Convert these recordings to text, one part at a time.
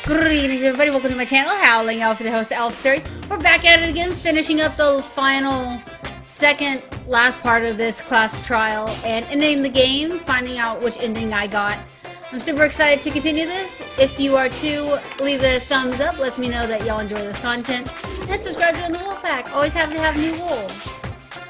Greetings everybody, welcome to my channel, Howling, Alpha the host, Alpha. We're back at it again, finishing up the final, second, last part of this class trial, and ending the game, finding out which ending I got. I'm super excited to continue this. If you are too, leave a thumbs up, lets me know that y'all enjoy this content, and subscribe to the Wolf Pack. Always happy to have new wolves.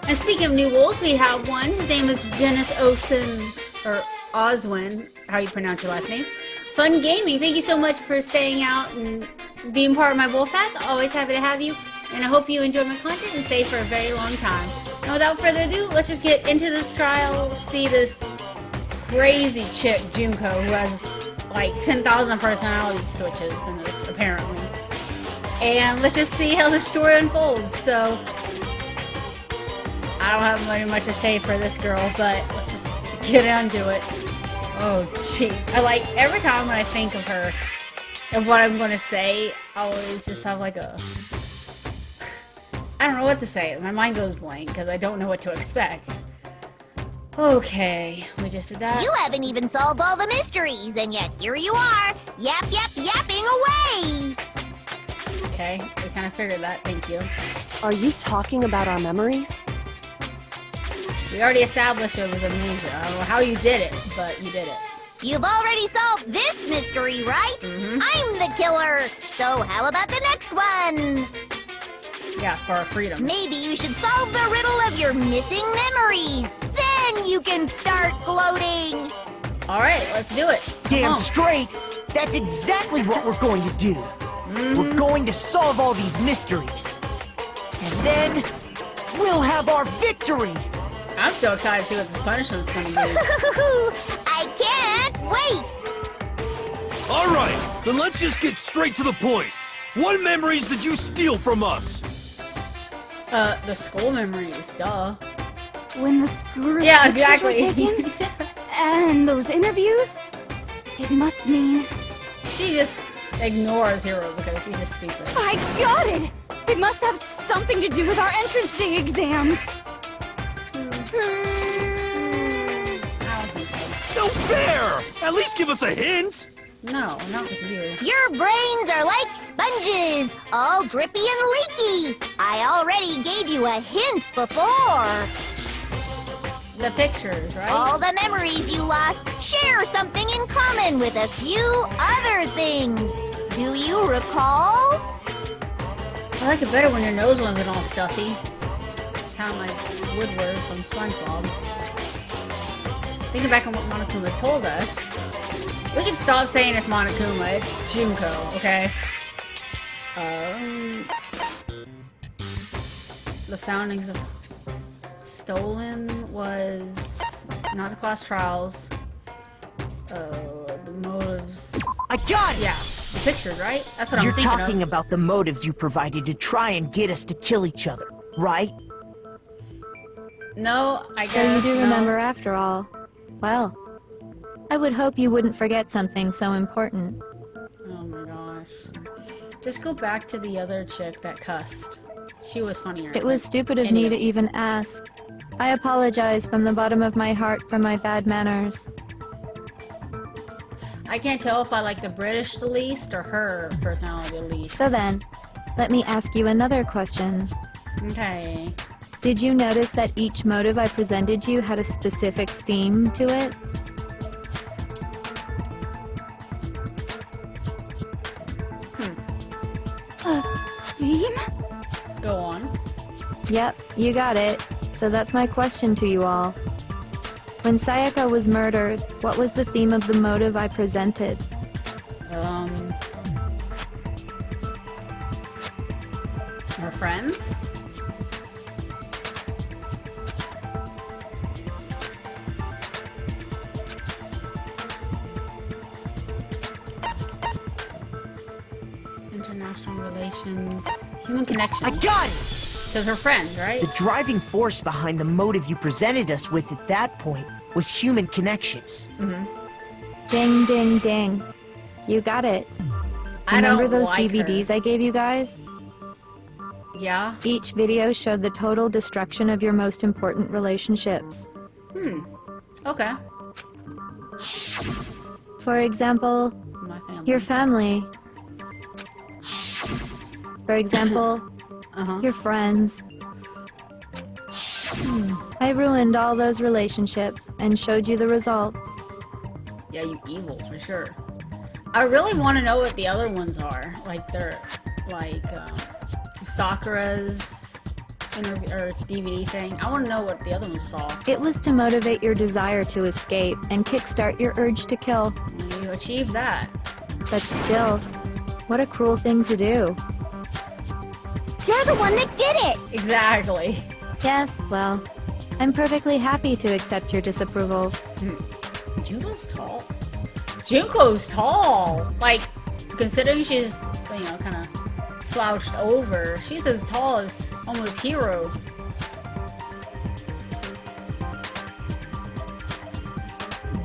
And speaking of new wolves, we have one. His name is Dennis Osen, or Oswin, how you pronounce your last name. Fun Gaming, thank you so much for staying out and being part of my wolf pack. Always happy to have you, and I hope you enjoy my content and stay for a very long time. And without further ado, let's just get into this trial, see this crazy chick, Junko, who has like 10,000 personality switches in this, apparently. And let's just see how the story unfolds. So, I don't have very much to say for this girl, but let's just get into it. Oh, jeez. I like, every time when I think of her, of what I'm going to say, I always just have like a... I don't know what to say. My mind goes blank, because I don't know what to expect. Okay, we just did that. You haven't even solved all the mysteries, and yet here you are, yapping away! Okay, we kind of figured that, thank you. Are you talking about our memories? We already established it was amnesia. I don't know how you did it, but you did it. You've already solved this mystery, right? Mm-hmm. I'm the killer! So how about the next one? Yeah, for our freedom. Maybe you should solve the riddle of your missing memories! Then you can start gloating! Alright, let's do it. Damn straight! That's exactly what we're going to do! We're going to solve all these mysteries! And then, we'll have our victory! I'm so excited to see what this punishment's gonna be. I can't wait! Alright, then let's just get straight to the point. What memories did you steal from us? The school memories, duh. When the group Yeah, pictures were exactly. taken? And those interviews? It must mean... She just ignores Hero because he's just stupid. I got it! It must have something to do with our entrance exams! I don't think so. No fair! At least give us a hint! No, not with you. Your brains are like sponges, all drippy and leaky. I already gave you a hint before. The pictures, right? All the memories you lost share something in common with a few other things. Do you recall? I like it better when your nose wasn't all stuffy. It's kind of like Squidward from SpongeBob. Thinking back on what Monokuma told us, we can stop saying it's Monokuma, it's Junko, okay? The foundings of Stolen was not the class trials. The motives. I got it! Yeah, the pictures, right? That's what You're I'm thinking talking of. about the motives you provided to try and get us to kill each other, right? No, I guess So you do no. remember after all. Well, I would hope you wouldn't forget something so important. Oh my gosh. Just go back to the other chick that cussed. She was funnier. It was stupid of me to even ask. I apologize from the bottom of my heart for my bad manners. I can't tell if I like the British the least or her personality the least. So then, let me ask you another question. Okay. Did you notice that each motive I presented you had a specific theme to it? Theme? Go on. Yep, you got it. So that's my question to you all. When Sayaka was murdered, what was the theme of the motive I presented? Her friends? International relations, human connection. I got it! Because her friends, right? The driving force behind the motive you presented us with at that point was human connections. Ding, ding, ding. You got it. I Remember don't those like DVDs her. I gave you guys? Yeah. Each video showed the total destruction of your most important relationships. Okay. For example, My family. your family. For example, your friends. I ruined all those relationships and showed you the results. Yeah, you evil, for sure. I really want to know what the other ones are. Like, they're, like, Sakura's interview, or DVD thing. I want to know what the other ones saw. It was to motivate your desire to escape and kickstart your urge to kill. And you achieved that. But still, what a cruel thing to do. You're the one that did it! Exactly. Yes, well, I'm perfectly happy to accept your disapproval. Junko's tall. Junko's tall! Like, considering she's, you know, kind of slouched over, she's as tall as almost Hero.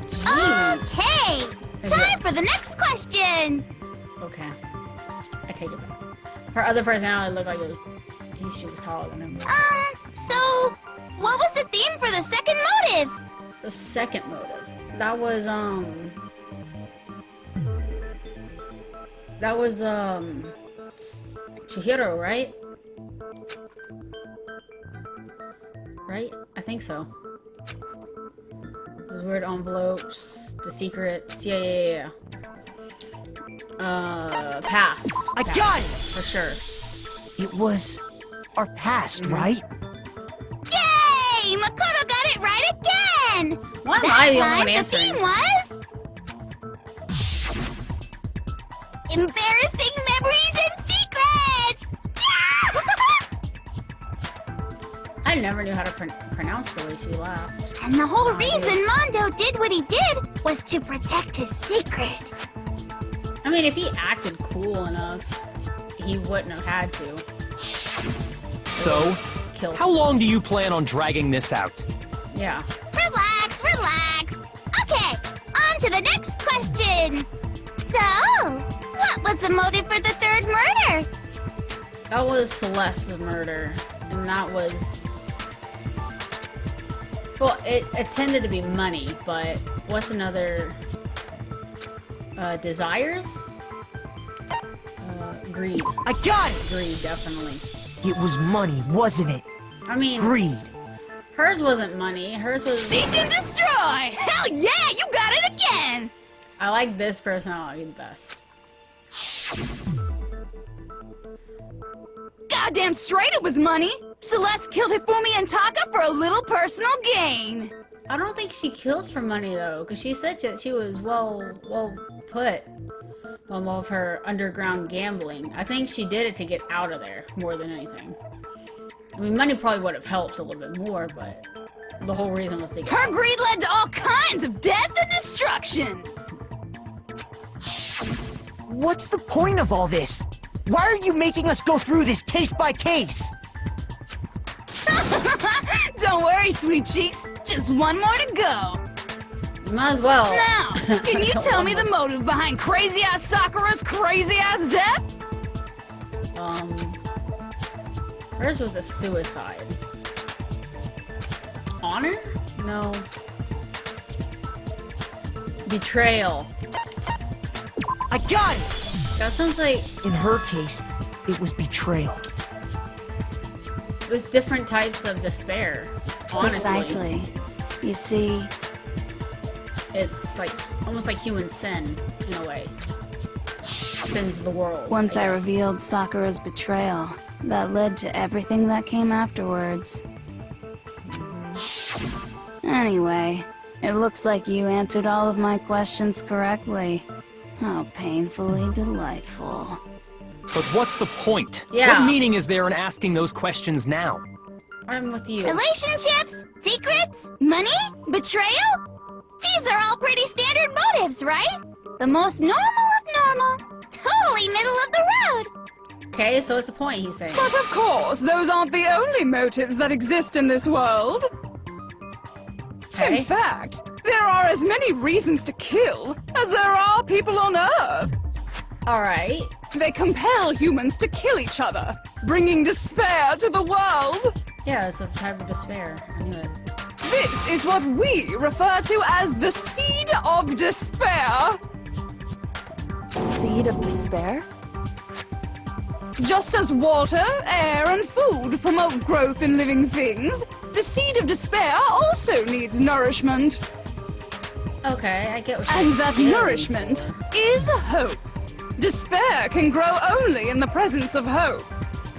Jeez. Okay! Time for the next question! Okay. I take it back. Her other personality looked like she was taller than him. So, what was the theme for the second motive? The second motive. That was, Chihiro, right? Right? I think so. Those weird envelopes, the secrets, yeah. Past. I got it! For sure. It was our past, right? Yay! Makoto got it right again! Why am I the only one the answering? theme was... Embarrassing memories and secrets! Yeah! I never knew how to pronounce the way she laughed. And the whole reason Mondo did what he did was to protect his secret. I mean, if he acted cool enough, he wouldn't have had to. So, Kill. how long do you plan on dragging this out? Yeah. Relax, relax. Okay, on to the next question. So, what was the motive for the third murder? That was Celeste's murder, and that was... Well, it tended to be money, but what's another... desires? Greed. I got it! Greed, definitely. It was money, wasn't it? I mean, Greed. hers wasn't money. Hers was... Seek and destroy! Hell yeah, you got it again! I like this personality the best. Goddamn straight it was money! Celeste killed Hifumi and Taka for a little personal gain. I don't think she killed for money, though, because she said that she was well put on all of her underground gambling. I think she did it to get out of there, more than anything. I mean, money probably would have helped a little bit more, but the whole reason was to get Her out. greed led to all kinds of death and destruction. What's the point of all this? Why are you making us go through this case by case? Don't worry, sweet cheeks. Just one more to go. Might as well. Now, can you tell me the motive behind crazy-ass Sakura's crazy-ass death? Hers was a suicide. Honor? No. Betrayal. I got it! That sounds like In her case, it was betrayal. there's different types of despair. Honestly. Precisely. You see, It's like almost like human sin in a way. Sins the world. once I guess. revealed Sakura's betrayal, that led to everything that came afterwards. Anyway, it looks like you answered all of my questions correctly. How painfully delightful. But what's the point? Yeah. What meaning is there in asking those questions now? I'm with you. Relationships? Secrets? Money? Betrayal? These are all pretty standard motives, right? The most normal of normal. Totally middle of the road. Okay, so what's the point, he's saying? But of course, those aren't the only motives that exist in this world. Okay. In fact, there are as many reasons to kill as there are people on Earth. Alright. They compel humans to kill each other, bringing despair to the world. Yeah, it's a type of despair. I knew it. This is what we refer to as the seed of despair. Seed of despair? Just as water, air, and food promote growth in living things, the seed of despair also needs nourishment. Okay, I get what And you're that doing. nourishment is hope. Despair can grow only in the presence of hope.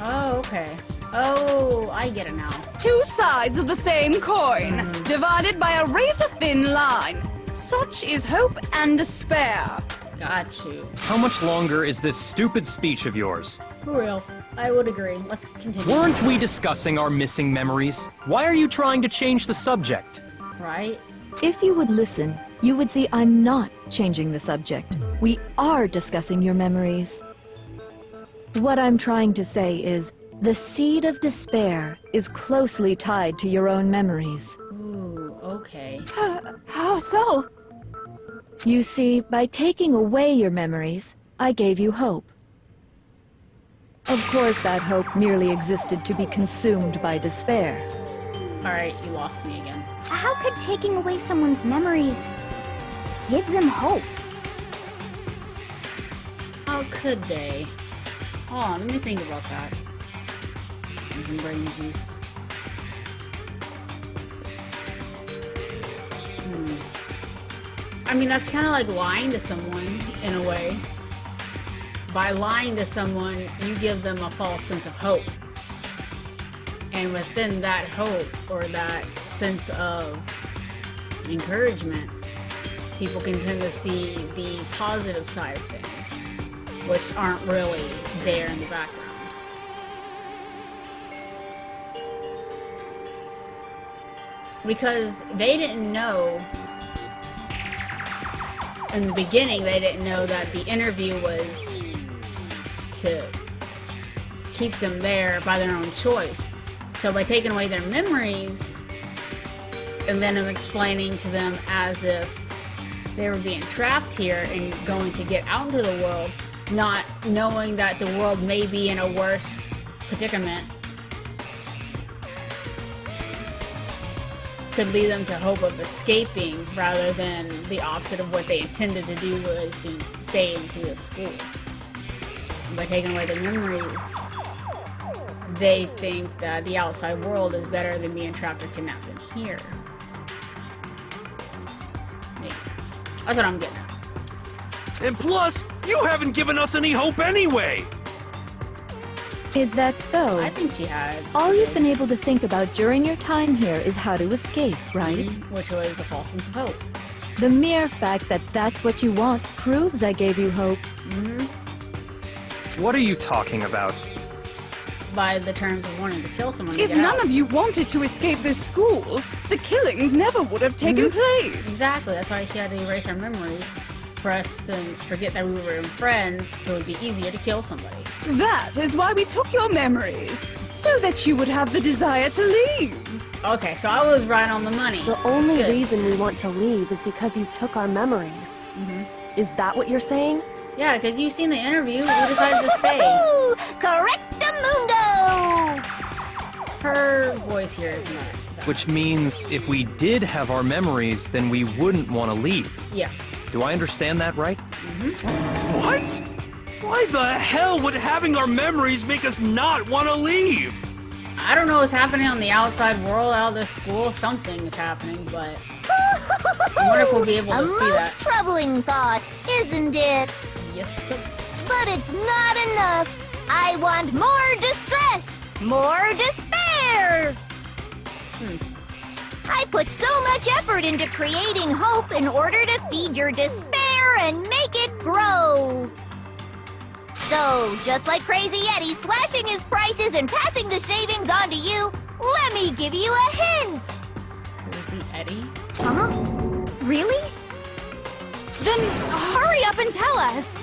Oh, okay. Oh, I get it now. Two sides of the same coin, divided by a razor-thin line. Such is hope and despair. Got you. How much longer is this stupid speech of yours? For real. I would agree. Let's continue. Weren't we discussing our missing memories? Why are you trying to change the subject? Right? If you would listen, you would see I'm not changing the subject. We are discussing your memories. What I'm trying to say is, the seed of despair is closely tied to your own memories. Ooh, okay. How so? You see, by taking away your memories, I gave you hope. Of course, that hope merely existed to be consumed by despair. Alright, you lost me again. How could taking away someone's memories give them hope? How could they? Hold on, let me think about that. Use some brain juice. I mean, that's kind of like lying to someone, in a way. By lying to someone, you give them a false sense of hope. And within that hope, or that sense of encouragement, people can tend to see the positive side of things, which aren't really there in the background. Because they didn't know, in the beginning, they didn't know that the interview was to keep them there by their own choice. So by taking away their memories, and then I'm explaining to them as if they were being trapped here and going to get out into the world, not knowing that the world may be in a worse predicament, could lead them to hope of escaping rather than the opposite of what they intended to do, was to stay into the school. And by taking away their memories, they think that the outside world is better than being trapped or kidnapped in here. Maybe. That's what I'm getting at. And plus, you haven't given us any hope anyway! Is that so? I think she had. All you've been able to think about during your time here is how to escape, right? Which was a false sense of hope. The mere fact that that's what you want proves I gave you hope. What are you talking about? By the terms of wanting to kill someone. to If get none out. of you wanted to escape this school, the killings never would have taken place. Exactly, that's why she had to erase our memories. For us to forget that we were friends, so it would be easier to kill somebody. That is why we took your memories, so that you would have the desire to leave. Okay, so I was right on the money. The only Good. reason we want to leave is because you took our memories. Is that what you're saying? Yeah, because you've seen the interview, we decided to stay. Correctamundo! Her voice here is not that. Which means if we did have our memories, then we wouldn't want to leave. Yeah. Do I understand that right? What? Why the hell would having our memories make us not want to leave? I don't know what's happening on the outside world out of this school. Something is happening, but I wonder if we'll be able to see that. Troubling thought, isn't it? Yes, sir. But it's not enough. I want more distress, more despair. I put so much effort into creating hope in order to feed your despair and make it grow. So, just like Crazy Eddie slashing his prices and passing the savings on to you, let me give you a hint. Crazy Eddie? Huh? Really? Then hurry up and tell us.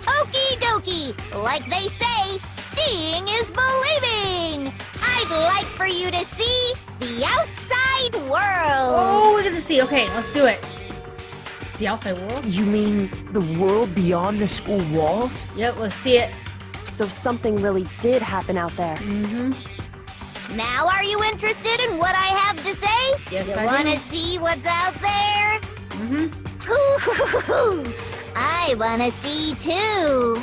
Okie dokie. Like they say, seeing is believing. I'd like for you to see the outside world. Oh, we get to see. Okay, let's do it. The outside world? You mean the world beyond the school walls? Yep, let's see it. So something really did happen out there. Now are you interested in what I have to say? Yes, you I want do. to see what's out there? Hoo-hoo-hoo-hoo. I want to see too.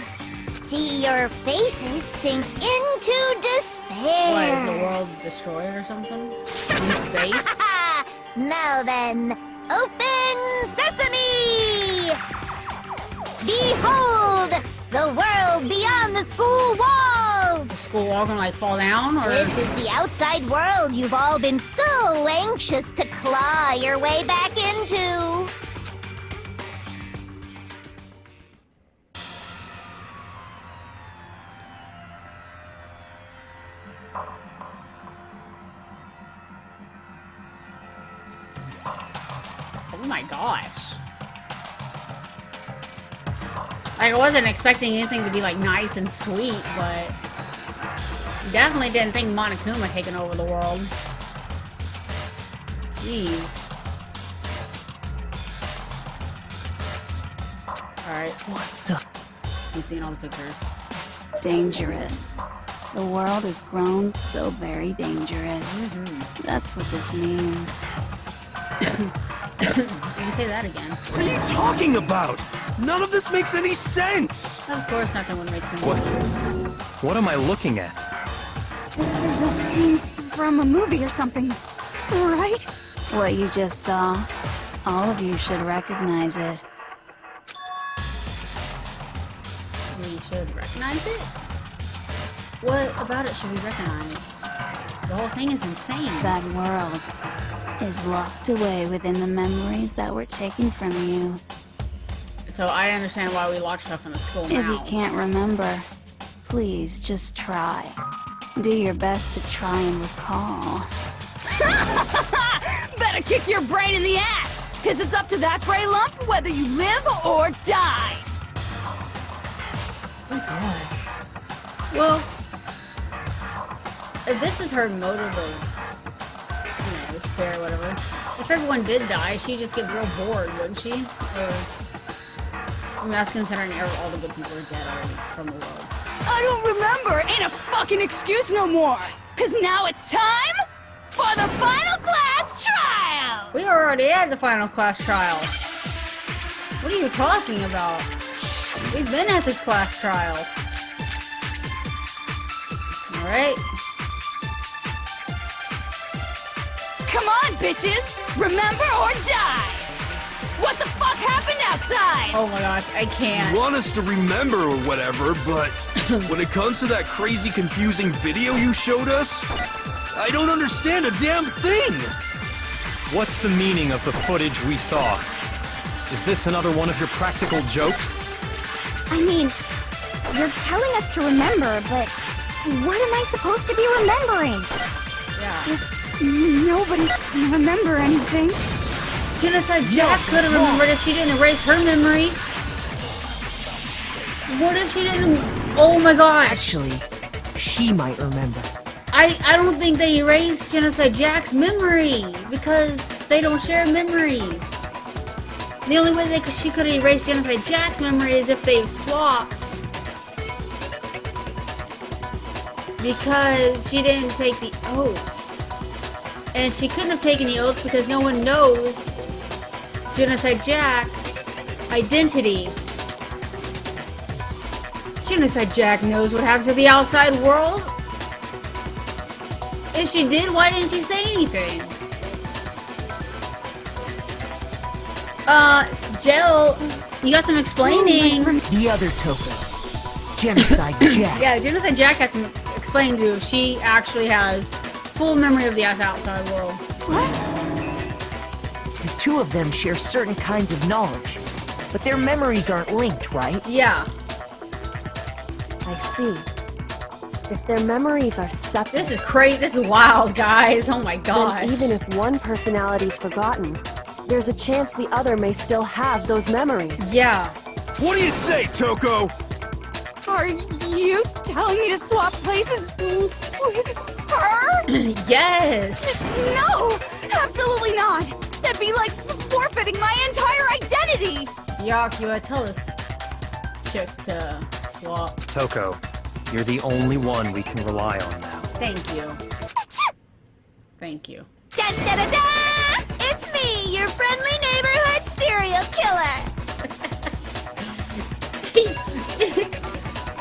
See your faces sink into despair. What, is the world destroyed or something? In space? Now then, open sesame! Behold, the world beyond the school walls! The school wall gonna like fall down, or? This is the outside world you've all been so anxious to claw your way back into. Oh my gosh. Like, I wasn't expecting anything to be like nice and sweet, but definitely didn't think Monokuma taking over the world. Jeez. Alright. What the? You've seen all the pictures. Dangerous. The world has grown so very dangerous. That's what this means. You can say that again. What are you talking about? None of this makes any sense! Of course nothing would make sense. What am I looking at? This is a scene from a movie or something, right? What you just saw, all of you should recognize it. We should recognize it? What about it should we recognize? The whole thing is insane. That world is locked away within the memories that were taken from you. So I understand why we lock stuff in the school If now. you can't remember, please just try. Do your best to try and recall. Better kick your brain in the ass, because it's up to that gray lump whether you live or die. Well, if this is her motive of, despair or whatever, if everyone did die, she'd just get real bored, wouldn't she? Or, I mean, that's considering all the good people are dead already from the world. I don't remember ain't a fucking excuse no more, because now it's time for the final class trial! We were already at the final class trial. What are you talking about? We've been at this class trial. Alright. Come on, bitches! Remember or die! What the fuck happened outside? Oh my gosh, I can't. You want us to remember or whatever, but when it comes to that crazy, confusing video you showed us, I don't understand a damn thing! What's the meaning of the footage we saw? Is this another one of your practical jokes? I mean, you're telling us to remember, but what am I supposed to be remembering? Yeah. Nobody can remember anything. Genocide Jack could have remembered if she didn't erase her memory. What if she didn't? Oh my gosh. Actually, she might remember. I don't think they erased Genocide Jack's memory because they don't share memories. The only way she could have erased Genocide Jack's memory is if they swapped. Because she didn't take the oath. And she couldn't have taken the oath because no one knows Genocide Jack's identity. Genocide Jack knows what happened to the outside world. If she did, why didn't she say anything? Jill, you got some explaining. The other token. Genocide Jack. Yeah, Genocide Jack has some explaining to do. She actually has full memory of the outside world. The two of them share certain kinds of knowledge, but their memories aren't linked, right? Yeah. I see. If their memories are separate, This is crazy. This is wild, guys. Oh my then gosh. even if one personality's forgotten, there's a chance the other may still have those memories. Yeah. What do you say, Toko? Are you telling me to swap places with her? Yes. No! Absolutely not! That'd be like forfeiting my entire identity! Yakua, tell us chick to swap. Toko, you're the only one we can rely on now. Thank you. Thank you. Da da da da! It's me, your friendly neighborhood serial killer.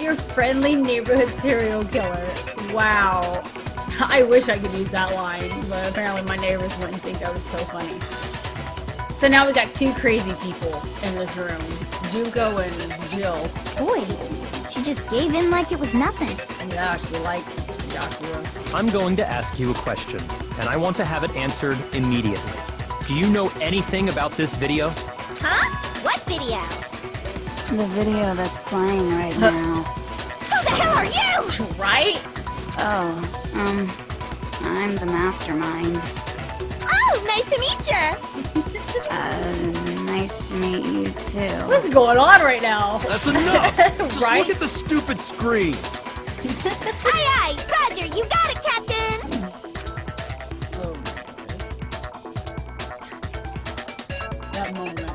Your friendly neighborhood serial killer. Wow. I wish I could use that line, but apparently my neighbors wouldn't think that was so funny. So now we got two crazy people in this room. Junko and Jill. Boy, she just gave in like it was nothing. Yeah, she likes Yakura. I'm going to ask you a question, and I want to have it answered immediately. Do you know anything about this video? Huh? What video? The video that's playing right now. Who the hell are you? Right? Oh, I'm the mastermind. Oh, nice to meet you. Nice to meet you too. What's going on right now? That's enough! Just Right? look at the stupid screen! Aye, aye, Roger, you got it, Captain. Oh. That moment.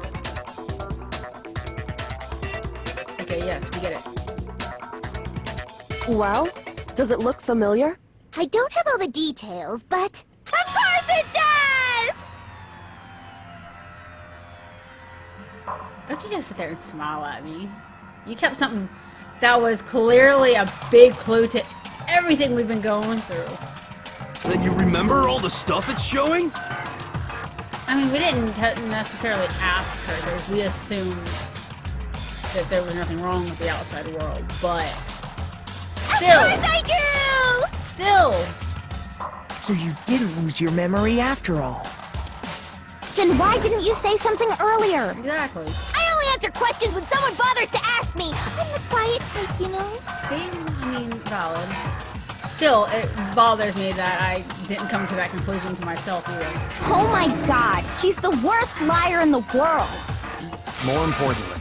Okay, yes, we get it. Well, does it look familiar? I don't have all the details, but... Of course it does! Don't you just sit there and smile at me? You kept something that was clearly a big clue to everything we've been going through. Then you remember all the stuff it's showing? I mean, we didn't necessarily ask her because we assumed that there was nothing wrong with the outside world, but still. Of course I do! Still. So you didn't lose your memory after all. Then why didn't you say something earlier? Exactly. I only answer questions when someone bothers to ask me. I'm the quiet type, you know? See? I mean, valid. Still, it bothers me that I didn't come to that conclusion to myself either. Oh my god, she's the worst liar in the world. More importantly,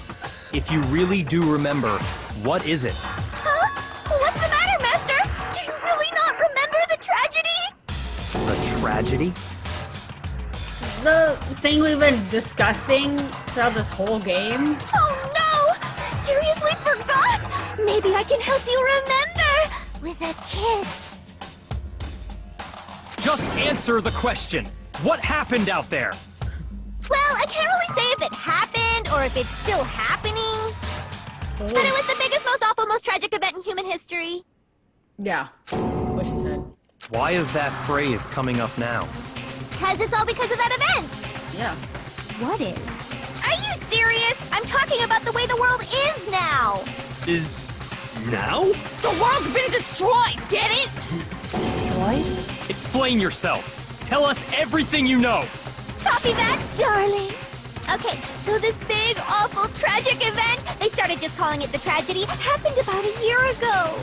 if you really do remember, what is it? Huh? What's the matter, Master? Do you really not remember the tragedy? The tragedy? The thing we've been discussing throughout this whole game. Oh no! You seriously forgot? Maybe I can help you remember with a kiss. Just answer the question. What happened out there? Well, I can't really say if it happened or if it's still happening. But it was the biggest, most awful, most tragic event in human history. Yeah, what she said. Why is that phrase coming up now? Because it's all because of that event. Yeah. What is? Are you serious? I'm talking about the way the world is now. Is... now? The world's been destroyed, get it? Destroyed? Explain yourself. Tell us everything you know. Copy that, darling. Okay, so this big, awful, tragic event, they started just calling it the tragedy, happened about a year ago.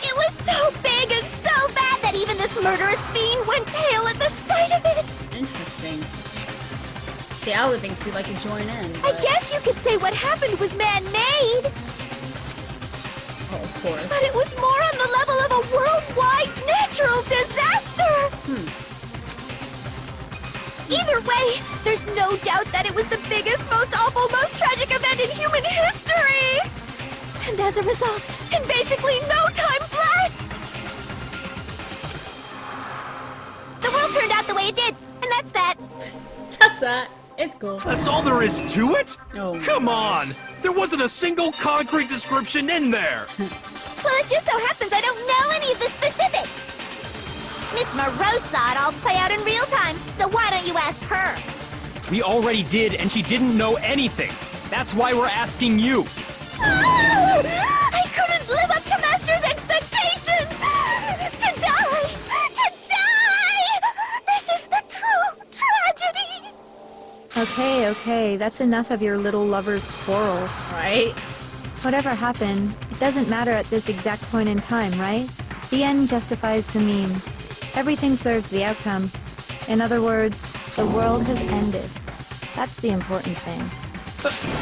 It was so big and so bad that even this murderous fiend went pale at the sight of it. Interesting. See, I would think she'd like to join in. I But... guess you could say what happened was man-made. Oh, of course. But it was more on the level of a worldwide natural disaster! Either way, there's no doubt that it was the biggest, most awful, most tragic event in human history! And as a result, in basically no time flat! The world turned out the way it did, and that's that. That's that. It's cool. That's all there is to it? Oh. Come on! There wasn't a single concrete description in there! Well, it just so happens I don't know any of the specifics. Miss Moreau saw it all play out in real time, so why don't you ask her? We already did, and she didn't know anything. That's why we're asking you. I couldn't live up to Master's expectations! To die! To die! This is the true tragedy! Okay, that's enough of your little lover's quarrel. Right? Whatever happened, it doesn't matter at this exact point in time, right? The end justifies the means. Everything serves the outcome. In other words, the world has ended. That's the important thing.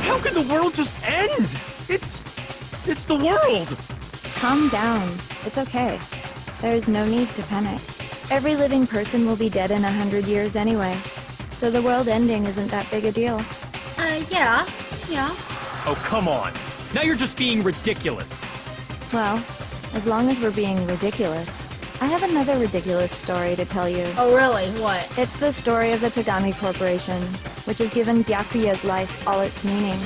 How can the world just end? It's the world! Calm down. It's okay. There's no need to panic. Every living person will be dead in 100 years anyway. So the world ending isn't that big a deal. Yeah. Oh, come on. Now you're just being ridiculous. Well, as long as we're being ridiculous, I have another ridiculous story to tell you. Oh, really? What? It's the story of the Tagami Corporation, which has given Byakuya's life all its meaning.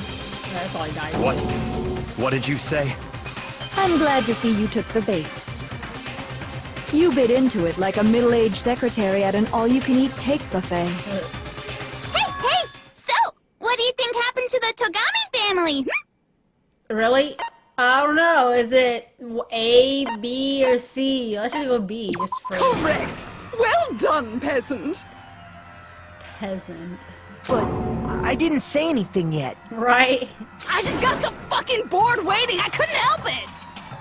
I probably died. What? What did you say? I'm glad to see you took the bait. You bit into it like a middle-aged secretary at an all-you-can-eat cake buffet. Hey! So, what do you think happened to the Togami family? Really? I don't know. Is it A, B, or C? Let's just go B, just for Correct! Well done, peasant! peasant. But I didn't say anything yet. Right? I just got so fucking bored waiting, I couldn't help it!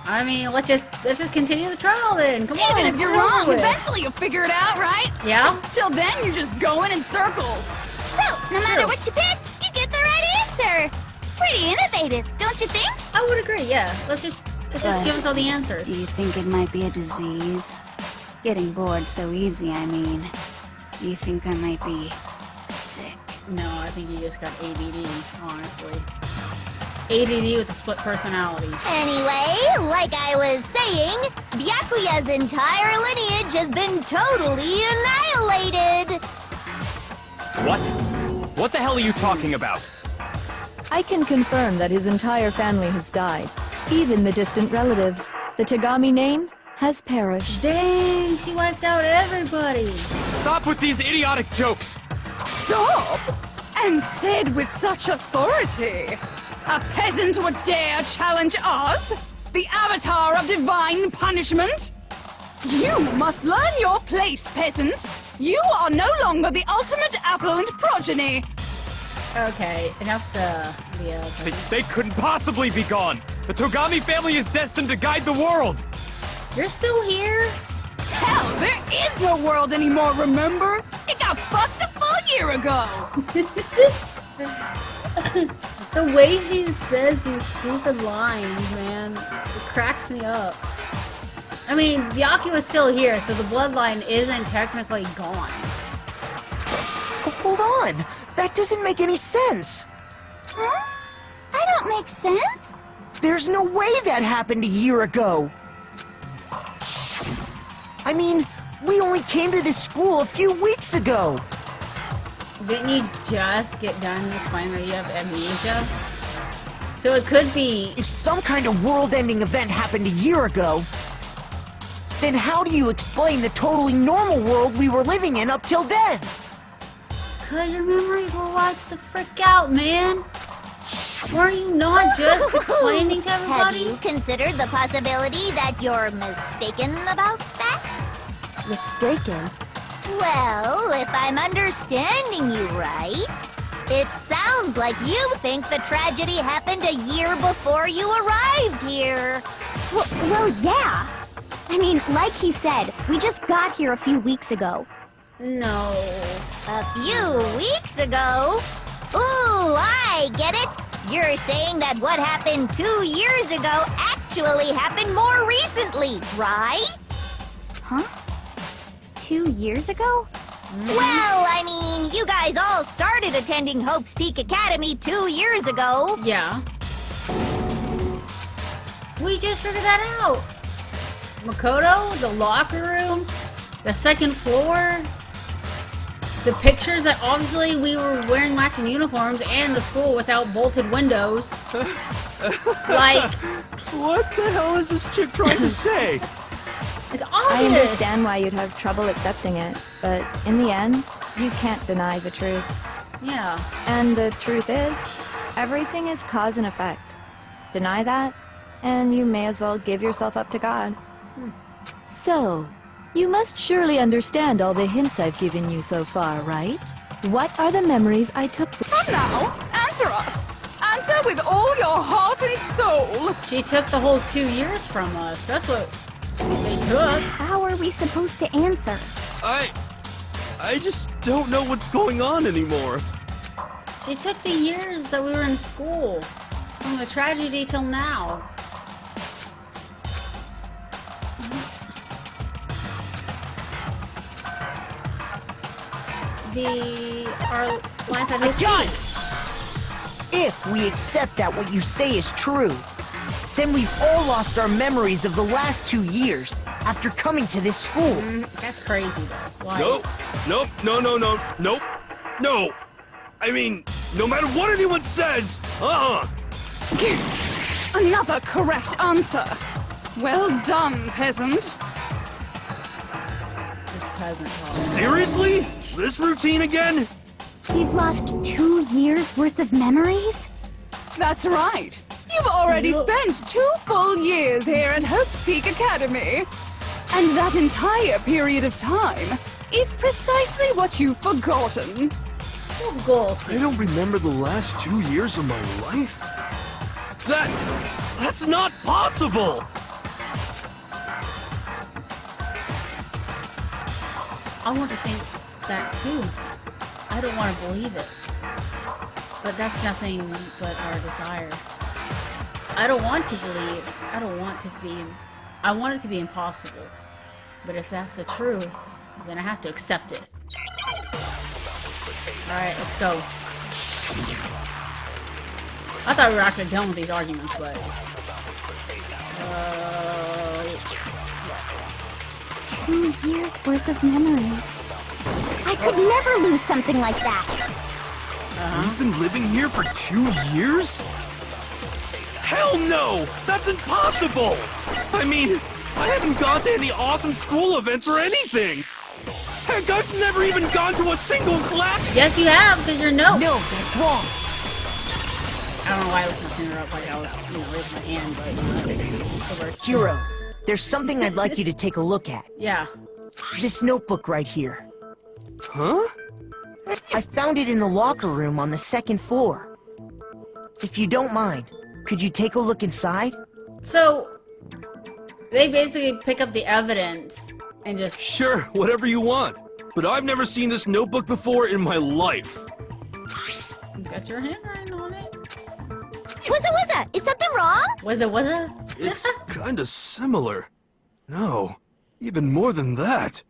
I mean, let's just continue the trial then. Come on. Even if you're get wrong, over it. eventually you'll figure it out, right? Yeah? Till then, you're just going in circles. So, no matter what you pick, you get the right answer. Pretty innovative, don't you think? I would agree, yeah. Let's just But give us all the answers. Do you think it might be a disease? Getting bored so easy, I mean. Do you think I might be sick? No, I think you just got ADD, honestly. ADD with a split personality. Anyway, like I was saying, Byakuya's entire lineage has been totally annihilated. What? What the hell are you talking about? I can confirm that his entire family has died. Even the distant relatives. The Togami name has perished. Dang, she wiped out everybody. Stop with these idiotic jokes! Stop! And said with such authority. A peasant would dare challenge us? The avatar of divine punishment? You must learn your place, peasant. You are no longer the ultimate affluent progeny. Okay, enough the They couldn't possibly be gone! The Togami family is destined to guide the world! You're still here? Hell, there is no world anymore, remember? It got fucked a full year ago. The way she says these stupid lines, man, it cracks me up. I mean, Byakuya's still here, so the bloodline isn't technically gone. Hold on! That doesn't make any sense! Huh? I don't make sense. There's no way that happened a year ago! I mean, we only came to this school a few weeks ago! Didn't you just get done explaining that you have amnesia? So it could be... If some kind of world-ending event happened a year ago, then how do you explain the totally normal world we were living in up till then? Cause your memories were wiped the frick out, man! Were you not just explaining to Have everybody? you considered the possibility that you're mistaken about that? Mistaken? Well, if I'm understanding you right, it sounds like you think the tragedy happened a year before you arrived here. Well, yeah. I mean, like he said, we just got here a few weeks ago. No. A few weeks ago? Ooh, I get it. You're saying that what happened 2 years ago actually happened more recently, right? Huh? 2 years ago? Well, I mean, you guys all started attending Hope's Peak Academy 2 years ago. Yeah. We just figured that out. Makoto, the locker room, the second floor, the pictures that obviously we were wearing matching uniforms, and the school without bolted windows. Like, What the hell is this chick trying to say? it's obvious. I understand why you'd have trouble accepting it, but in the end, you can't deny the truth. Yeah. And the truth is, everything is cause and effect. Deny that, and you may as well give yourself up to God. So, you must surely understand all the hints I've given you so far, right? What are the memories I took from... Come now, answer us. Answer with all your heart and soul. She took the whole 2 years from us. That's what they took. How are we supposed to answer? I just don't know what's going on anymore. She took the years that we were in school. From the tragedy till now. Our life at Hope's Got Peak. it! If we accept that what you say is true, then we've all lost our memories of the last 2 years after coming to this school. That's crazy though. Like, Nope. No. I mean, no matter what anyone says, Another correct answer. Well done, peasant. This peasant. Seriously? This routine again? You've lost 2 years worth of memories? That's right. You've already spent 2 full years here at Hope's Peak Academy. And that entire period of time is precisely what you've forgotten. I don't remember the last 2 years of my life. That's not possible! I want to think that too. I don't want to believe it. But that's nothing but our desire. I don't want to believe. I don't want to be. I want it to be impossible. But if that's the truth, then I have to accept it. Alright, let's go. I thought we were actually done with these arguments, but... 2 years worth of memories. I could never lose something like that. We've been living here for 2 years? Hell no! That's impossible! I mean, I haven't gone to any awesome school events or anything! Heck, I've never even gone to a single class! Yes, you have, because you're no. No, that's wrong. I don't know why I lifted my finger up like I was, raising my hand, but it works. Hero, there's something I'd like you to take a look at. Yeah. This notebook right here. Huh? I found it in the locker room on the 2nd floor. If you don't mind, could you take a look inside? So, they basically pick up the evidence and just... Sure, whatever you want. But I've never seen this notebook before in my life. Got your handwriting on it. Wizza, is something wrong? Wizza? It's kinda similar. No, even more than that.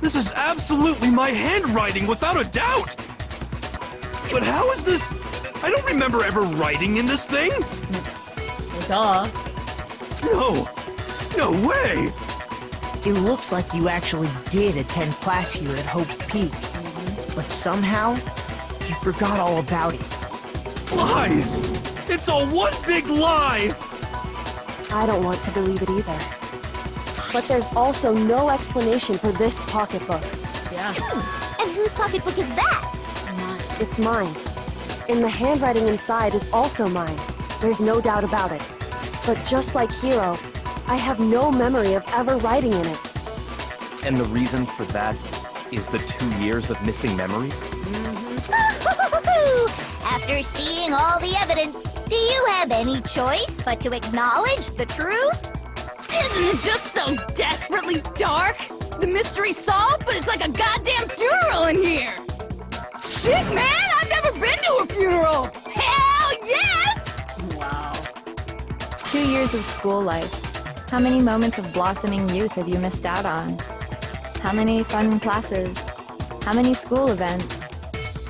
This is absolutely my handwriting, without a doubt! But how is this? I don't remember ever writing in this thing! Duh. No way! It looks like you actually did attend class here at Hope's Peak. But somehow, you forgot all about it. Lies! It's all one big lie! I don't want to believe it either. But there's also no explanation for this pocketbook. Yeah. And whose pocketbook is that? Mine. It's mine. And the handwriting inside is also mine. There's no doubt about it. But just like Hero, I have no memory of ever writing in it. And the reason for that is the 2 years of missing memories? After seeing all the evidence, do you have any choice but to acknowledge the truth? Isn't it just so desperately dark? The mystery's solved, but it's like a goddamn funeral in here! Shit, man! I've never been to a funeral! Hell yes! Wow. 2 years of school life. How many moments of blossoming youth have you missed out on? How many fun classes? How many school events?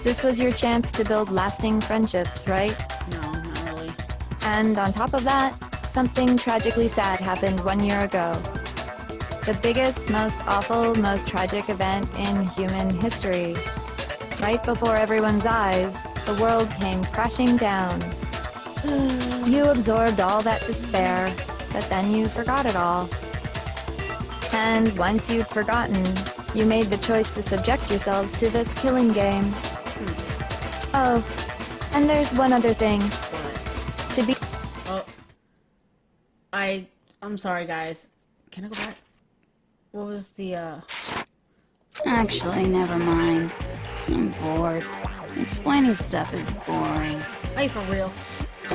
This was your chance to build lasting friendships, right? No, not really. And on top of that, something tragically sad happened 1 year ago. The biggest, most awful, most tragic event in human history. Right before everyone's eyes, the world came crashing down. You absorbed all that despair, but then you forgot it all. And once you'd forgotten, you made the choice to subject yourselves to this killing game. Oh, and there's one other thing. To be... Oh. I'm sorry, guys. Can I go back? What was the, Actually, never mind. I'm bored. Explaining stuff is boring. Hey, for real.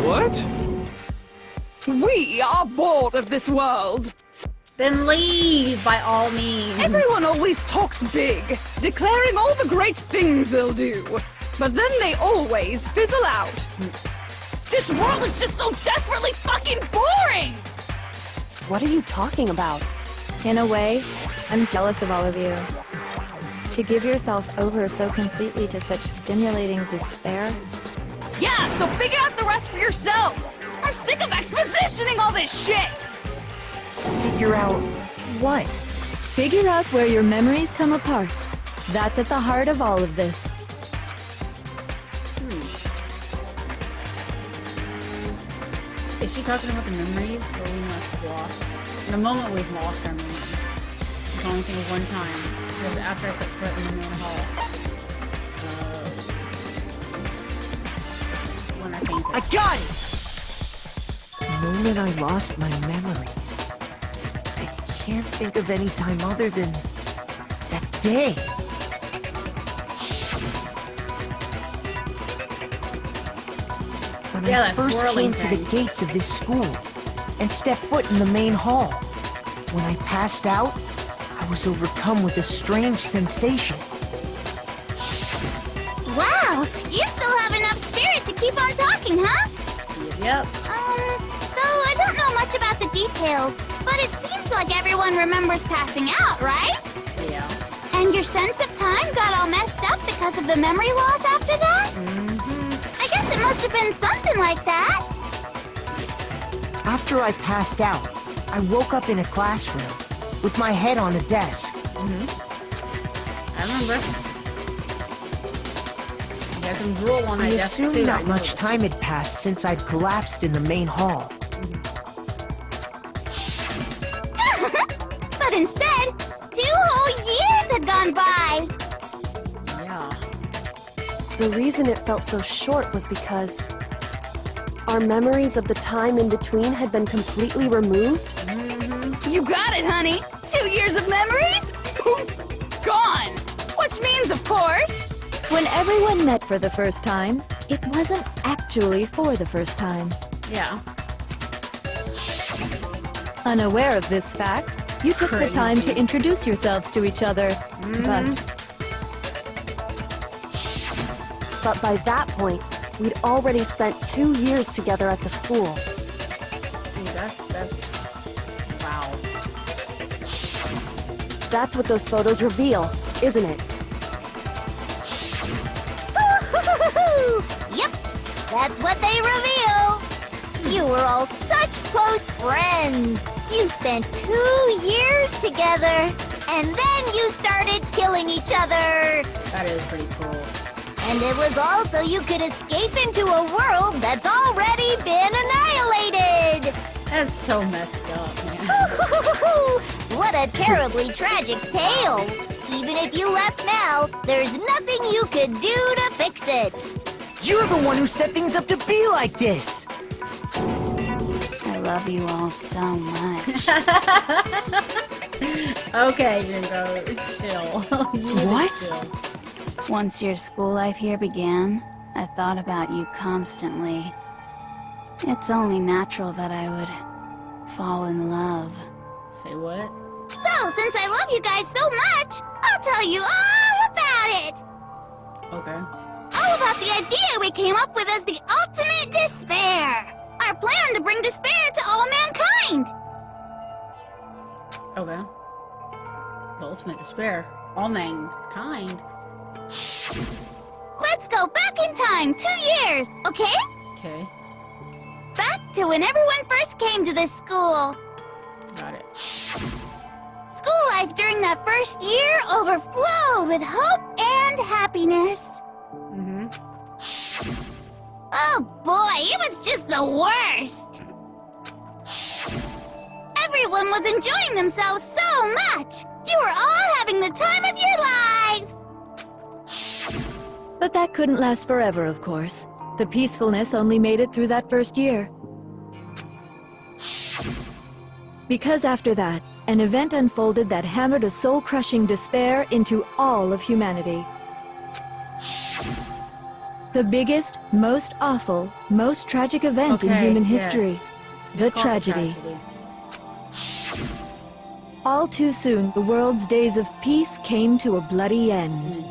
What? We are bored of this world. Then leave, by all means. Everyone always talks big, declaring all the great things they'll do. But then they always fizzle out. This world is just so desperately fucking boring! What are you talking about? In a way, I'm jealous of all of you. To give yourself over so completely to such stimulating despair. Yeah, so figure out the rest for yourselves! I'm sick of expositioning all this shit! Figure out what? Figure out where your memories come apart. That's at the heart of all of this. Is she talking about the memories, or we must have lost? In a moment, we've lost our memories. I can only think of one time. It was after I set foot in the main hall. When I fainted. I got it! The moment I lost my memories. I can't think of any time other than that day. When I first came to the gates of this school and stepped foot in the main hall. When I passed out, I was overcome with a strange sensation. Wow, you still have enough spirit to keep on talking, huh? Yep. So I don't know much about the details, but it seems like everyone remembers passing out, right? Yeah. And your sense of time got all messed up because of the memory loss after that? I guess it must have been something like that. After I passed out, I woke up in a classroom with my head on a desk. I remember. You got some drool on I that desk assumed too, not I much noticed. time had passed since I'd collapsed in the main hall. But instead, 2 whole years had gone by. Yeah. The reason it felt so short was because our memories of the time in between had been completely removed. You got it, honey. 2 years of memories? Poof! Gone! Which means, of course... When everyone met for the first time, it wasn't actually for the first time. Yeah. Unaware of this fact, you took the time to introduce yourselves to each other, But by that point, we'd already spent 2 years together at the school. Dude, that's... Wow. That's what those photos reveal, isn't it? Yep, that's what they reveal. You were all such close friends. You spent 2 years together, and then you started killing each other. That is pretty cool. And it was all so you could escape into a world that's already been annihilated. That's so messed up, man. What a terribly tragic tale. Even if you left now, there's nothing you could do to fix it. You're the one who set things up to be like this! I love you all so much. Okay, Jingo, chill. You need to What? chill. Once your school life here began, I thought about you constantly. It's only natural that I would fall in love. Say what? So, since I love you guys so much, I'll tell you all about it. Okay. All about the idea we came up with as the ultimate despair. Our plan to bring despair to all mankind. Okay. The ultimate despair. All mankind. Let's go back in time 2 years, okay? Okay. Back to when everyone first came to this school. Got it. School life during that first year overflowed with hope and happiness. Oh boy, it was just the worst! Everyone was enjoying themselves so much! You were all having the time of your lives! But that couldn't last forever, of course. The peacefulness only made it through that first year. Because after that, an event unfolded that hammered a soul-crushing despair into all of humanity. The biggest, most awful, most tragic event in human history. Yes. The It's called tragedy. All too soon, the world's days of peace came to a bloody end.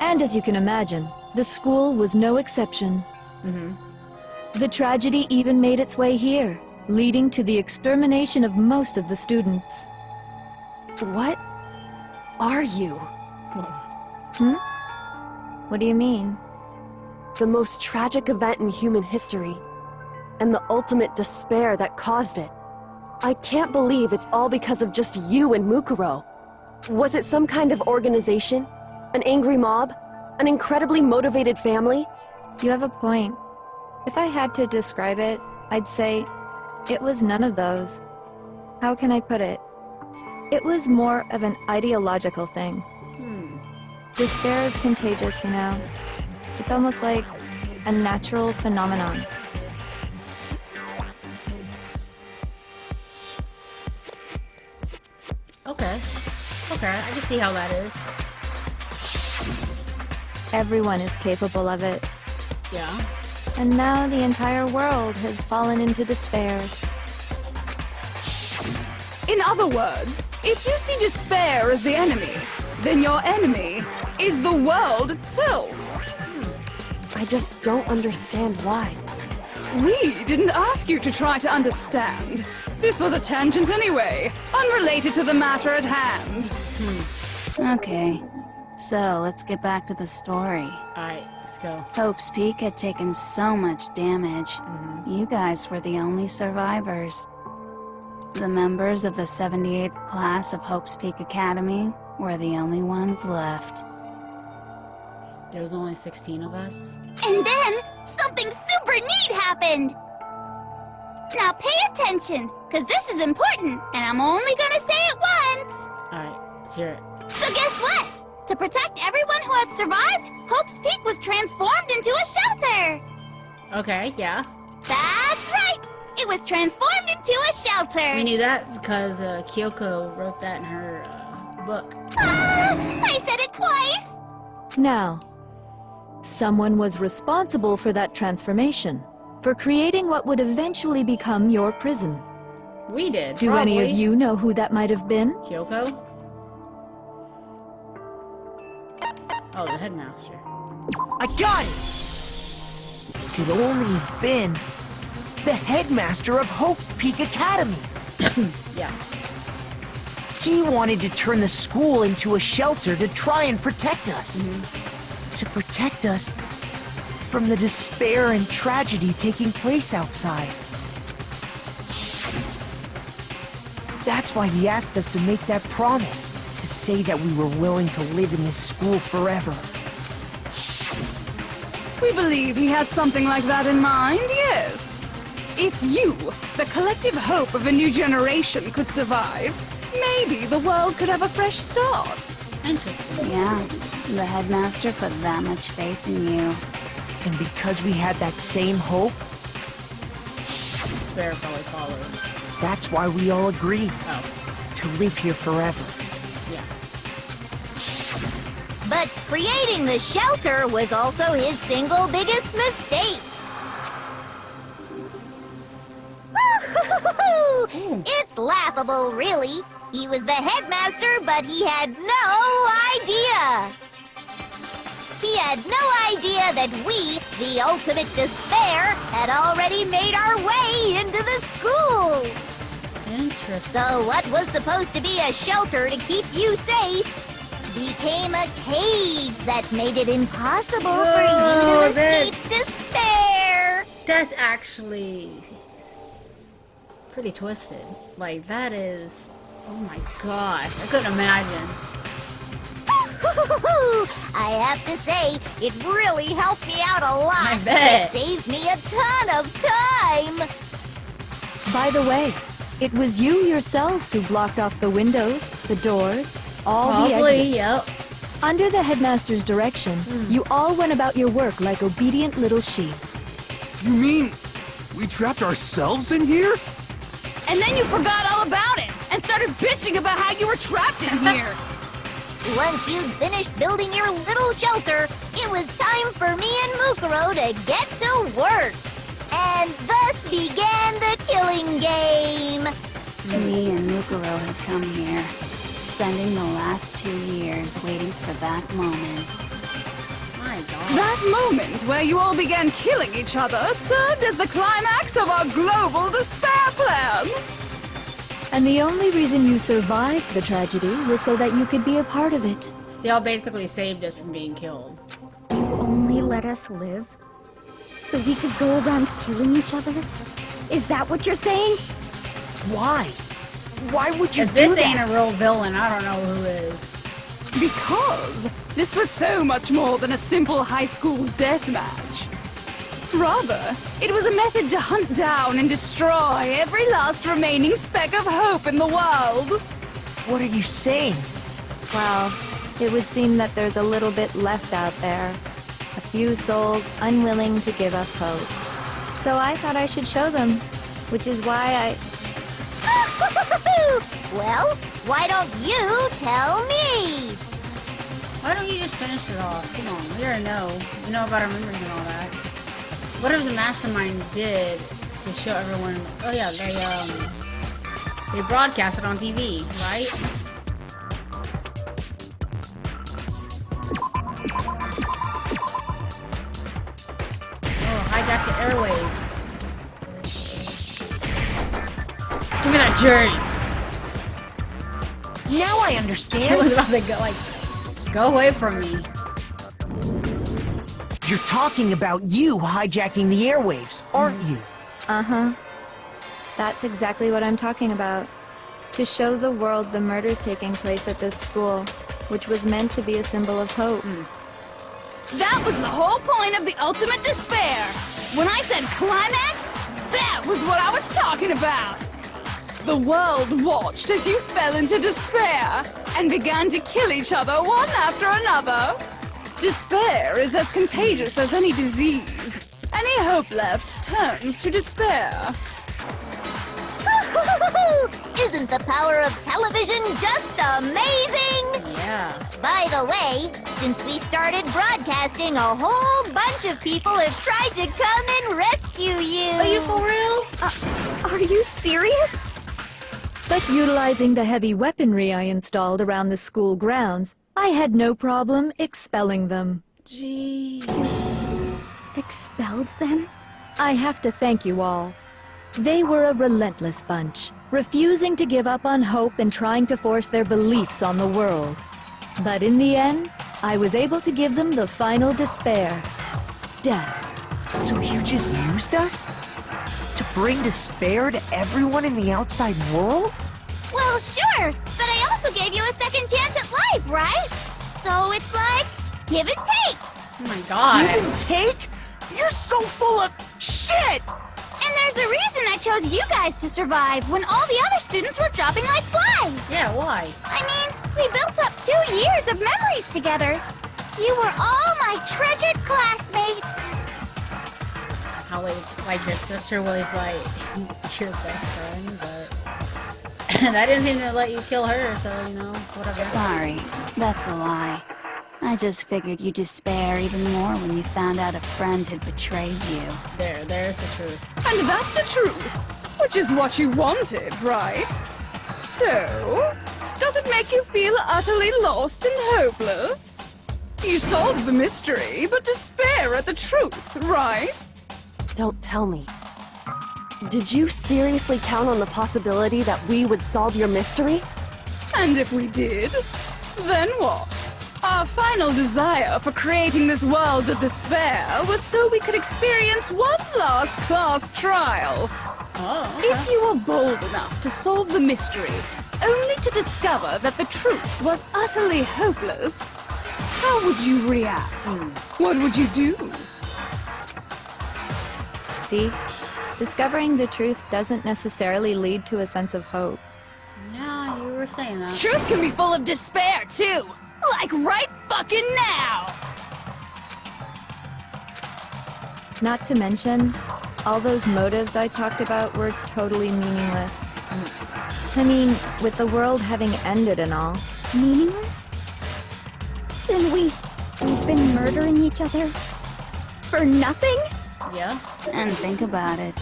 And as you can imagine, the school was no exception. The tragedy even made its way here, leading to the extermination of most of the students. What are you? What do you mean? The most tragic event in human history, and the ultimate despair that caused it. I can't believe it's all because of just you and Mukuro. Was it some kind of organization? An angry mob? An incredibly motivated family? You have a point. If I had to describe it, I'd say it was none of those. How can I put it? It was more of an ideological thing. Despair is contagious, you know? It's almost like a natural phenomenon. Okay. Okay, I can see how that is. Everyone is capable of it. Yeah. And now the entire world has fallen into despair. In other words, if you see despair as the enemy, then your enemy is the world itself. I just don't understand why. We didn't ask you to try to understand. This was a tangent anyway, unrelated to the matter at hand. Okay, so let's get back to the story. Alright, let's go. Hope's Peak had taken so much damage. You guys were the only survivors. The members of the 78th class of Hope's Peak Academy were the only ones left. There was only 16 of us. And then, something super neat happened! Now pay attention, because this is important, and I'm only gonna say it once! Alright, let's hear it. So guess what? To protect everyone who had survived, Hope's Peak was transformed into a shelter! Okay, yeah. That's right! It was transformed into a shelter! We knew that because Kyoko wrote that in her book. Ah, I said it twice! Now, someone was responsible for that transformation, for creating what would eventually become your prison. We did, Do probably. any of you know who that might have been? Kyoko? Oh, the headmaster. I got it! Could only have been the headmaster of Hope's Peak Academy. Yeah. He wanted to turn the school into a shelter to try and protect us. To protect us from the despair and tragedy taking place outside. That's why he asked us to make that promise, to say that we were willing to live in this school forever. We believe he had something like that in mind, yes. If you, the collective hope of a new generation, could survive, maybe the world could have a fresh start. Interesting. Yeah, the headmaster put that much faith in you. And because we had that same hope, Despair probably followed. that's why we all agreed Oh, to live here forever. yeah. But creating the shelter was also his single biggest mistake. It's laughable, really. He was the headmaster, but he had no idea. He had no idea that we, the ultimate despair, had already made our way into the school. Interesting. So what was supposed to be a shelter to keep you safe became a cage that made it impossible for you to escape despair. That's actually pretty twisted. Like, that is... Oh my gosh, I couldn't imagine. I have to say, it really helped me out a lot. I bet. It saved me a ton of time. By the way, it was you yourselves who blocked off the windows, the doors, all the Probably, exits. yep. Under the headmaster's direction, you all went about your work like obedient little sheep. You mean we trapped ourselves in here? And then you forgot all about it and started bitching about how you were trapped in here. Once you'd finished building your little shelter, it was time for me and Mukuro to get to work. And thus began the killing game. Me and Mukuro had come here, spending the last 2 years waiting for that moment. My god. That moment where you all began killing each other served as the climax of our global despair plan. And the only reason you survived the tragedy was so that you could be a part of it. So y'all basically saved us from being killed. You only let us live? So we could go around killing each other? Is that what you're saying? Why? Why would you If do this that? ain't a real villain, I don't know who is. Because this was so much more than a simple high school death match. Rather, it was a method to hunt down and destroy every last remaining speck of hope in the world. What are you saying? Well, it would seem that there's a little bit left out there. A few souls unwilling to give up hope. So I thought I should show them, which is why Well, why don't you tell me? Why don't you just finish it off? Come on, we already know. We know about our memories and all that. Whatever the mastermind did to show everyone... Oh yeah, they broadcast it on TV, right? Oh, hijack the airwaves. Give me that jury! Now I I understand. was about to go, like, go away from me. You're talking about you hijacking the airwaves, aren't you? Uh-huh. That's exactly what I'm talking about. To show the world the murders taking place at this school, which was meant to be a symbol of hope. That was the whole point of the ultimate despair. When I said climax, that was what I was talking about. The world watched as you fell into despair and began to kill each other one after another. Despair is as contagious as any disease. Any hope left turns to despair. Isn't the power of television just amazing? Yeah. By the way, since we started broadcasting, a whole bunch of people have tried to come and rescue you. Are you for real? Are you serious? But utilizing the heavy weaponry I installed around the school grounds, I had no problem expelling them. Jeez. Expelled them? I have to thank you all. They were a relentless bunch, refusing to give up on hope and trying to force their beliefs on the world. But in the end, I was able to give them the final despair. Death. So you just used us? To bring despair to everyone in the outside world? Well, sure, but I also gave you a second chance at life, right? So it's like, give and take. Oh my god. Give and take? You're so full of shit! And there's a reason I chose you guys to survive when all the other students were dropping like flies. Yeah, why? I mean, we built up 2 years of memories together. You were all my treasured classmates. How, like your sister was like your best friend, but that didn't seem to let you kill her, so, you know, whatever. Sorry, that's a lie. I just figured you'd despair even more when you found out a friend had betrayed you. There's the truth. And that's the truth, which is what you wanted, right? So, does it make you feel utterly lost and hopeless? You solved the mystery, but despair at the truth, right? Don't tell me. Did you seriously count on the possibility that we would solve your mystery? And if we did, then what? Our final desire for creating this world of despair was so we could experience one last class trial. Oh, okay. If you were bold enough to solve the mystery, only to discover that the truth was utterly hopeless, how would you react? What would you do? See? Discovering the truth doesn't necessarily lead to a sense of hope. Yeah, you were saying that. Truth can be full of despair, too. Like right fucking now! Not to mention, all those motives I talked about were totally meaningless. I mean, with the world having ended and all. Meaningless? Then we've been murdering each other for nothing? Yeah. And think about it.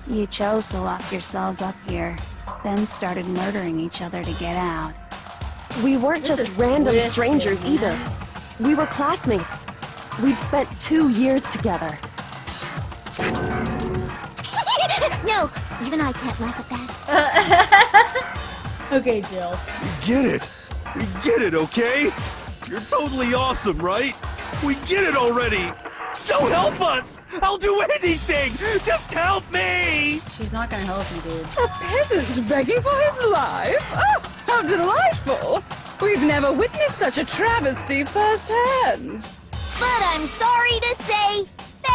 You chose to lock yourselves up here, then started murdering each other to get out. We weren't This just is random twisted, strangers man. either. We were classmates. We'd spent 2 years together. No, even I can't laugh at that. Okay, Jill. We get it. We get it, okay? You're totally awesome, right? We get it already. So help us! I'll do anything! Just help me! She's not gonna help you, dude. A peasant begging for his life? Oh, how delightful! We've never witnessed such a travesty firsthand. But I'm sorry to say,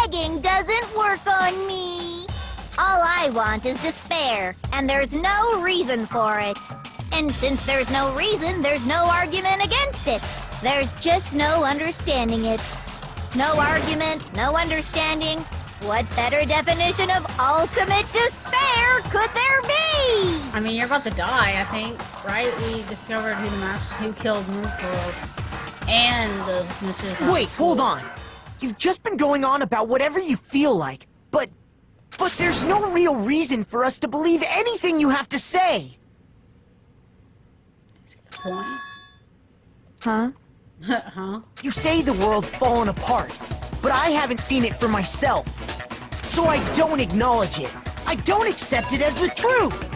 begging doesn't work on me. All I want is despair, and there's no reason for it. And since there's no reason, there's no argument against it. There's just no understanding it. No argument, no understanding. What better definition of ultimate despair could there be? I mean, you're about to die, I think, right? We discovered who killed Mukuro and the mystery. Wait, hold on. You've just been going on about whatever you feel like, but there's no real reason for us to believe anything you have to say. Point. Huh? Huh? You say the world's fallen apart, but I haven't seen it for myself. So I don't acknowledge it. I don't accept it as the truth.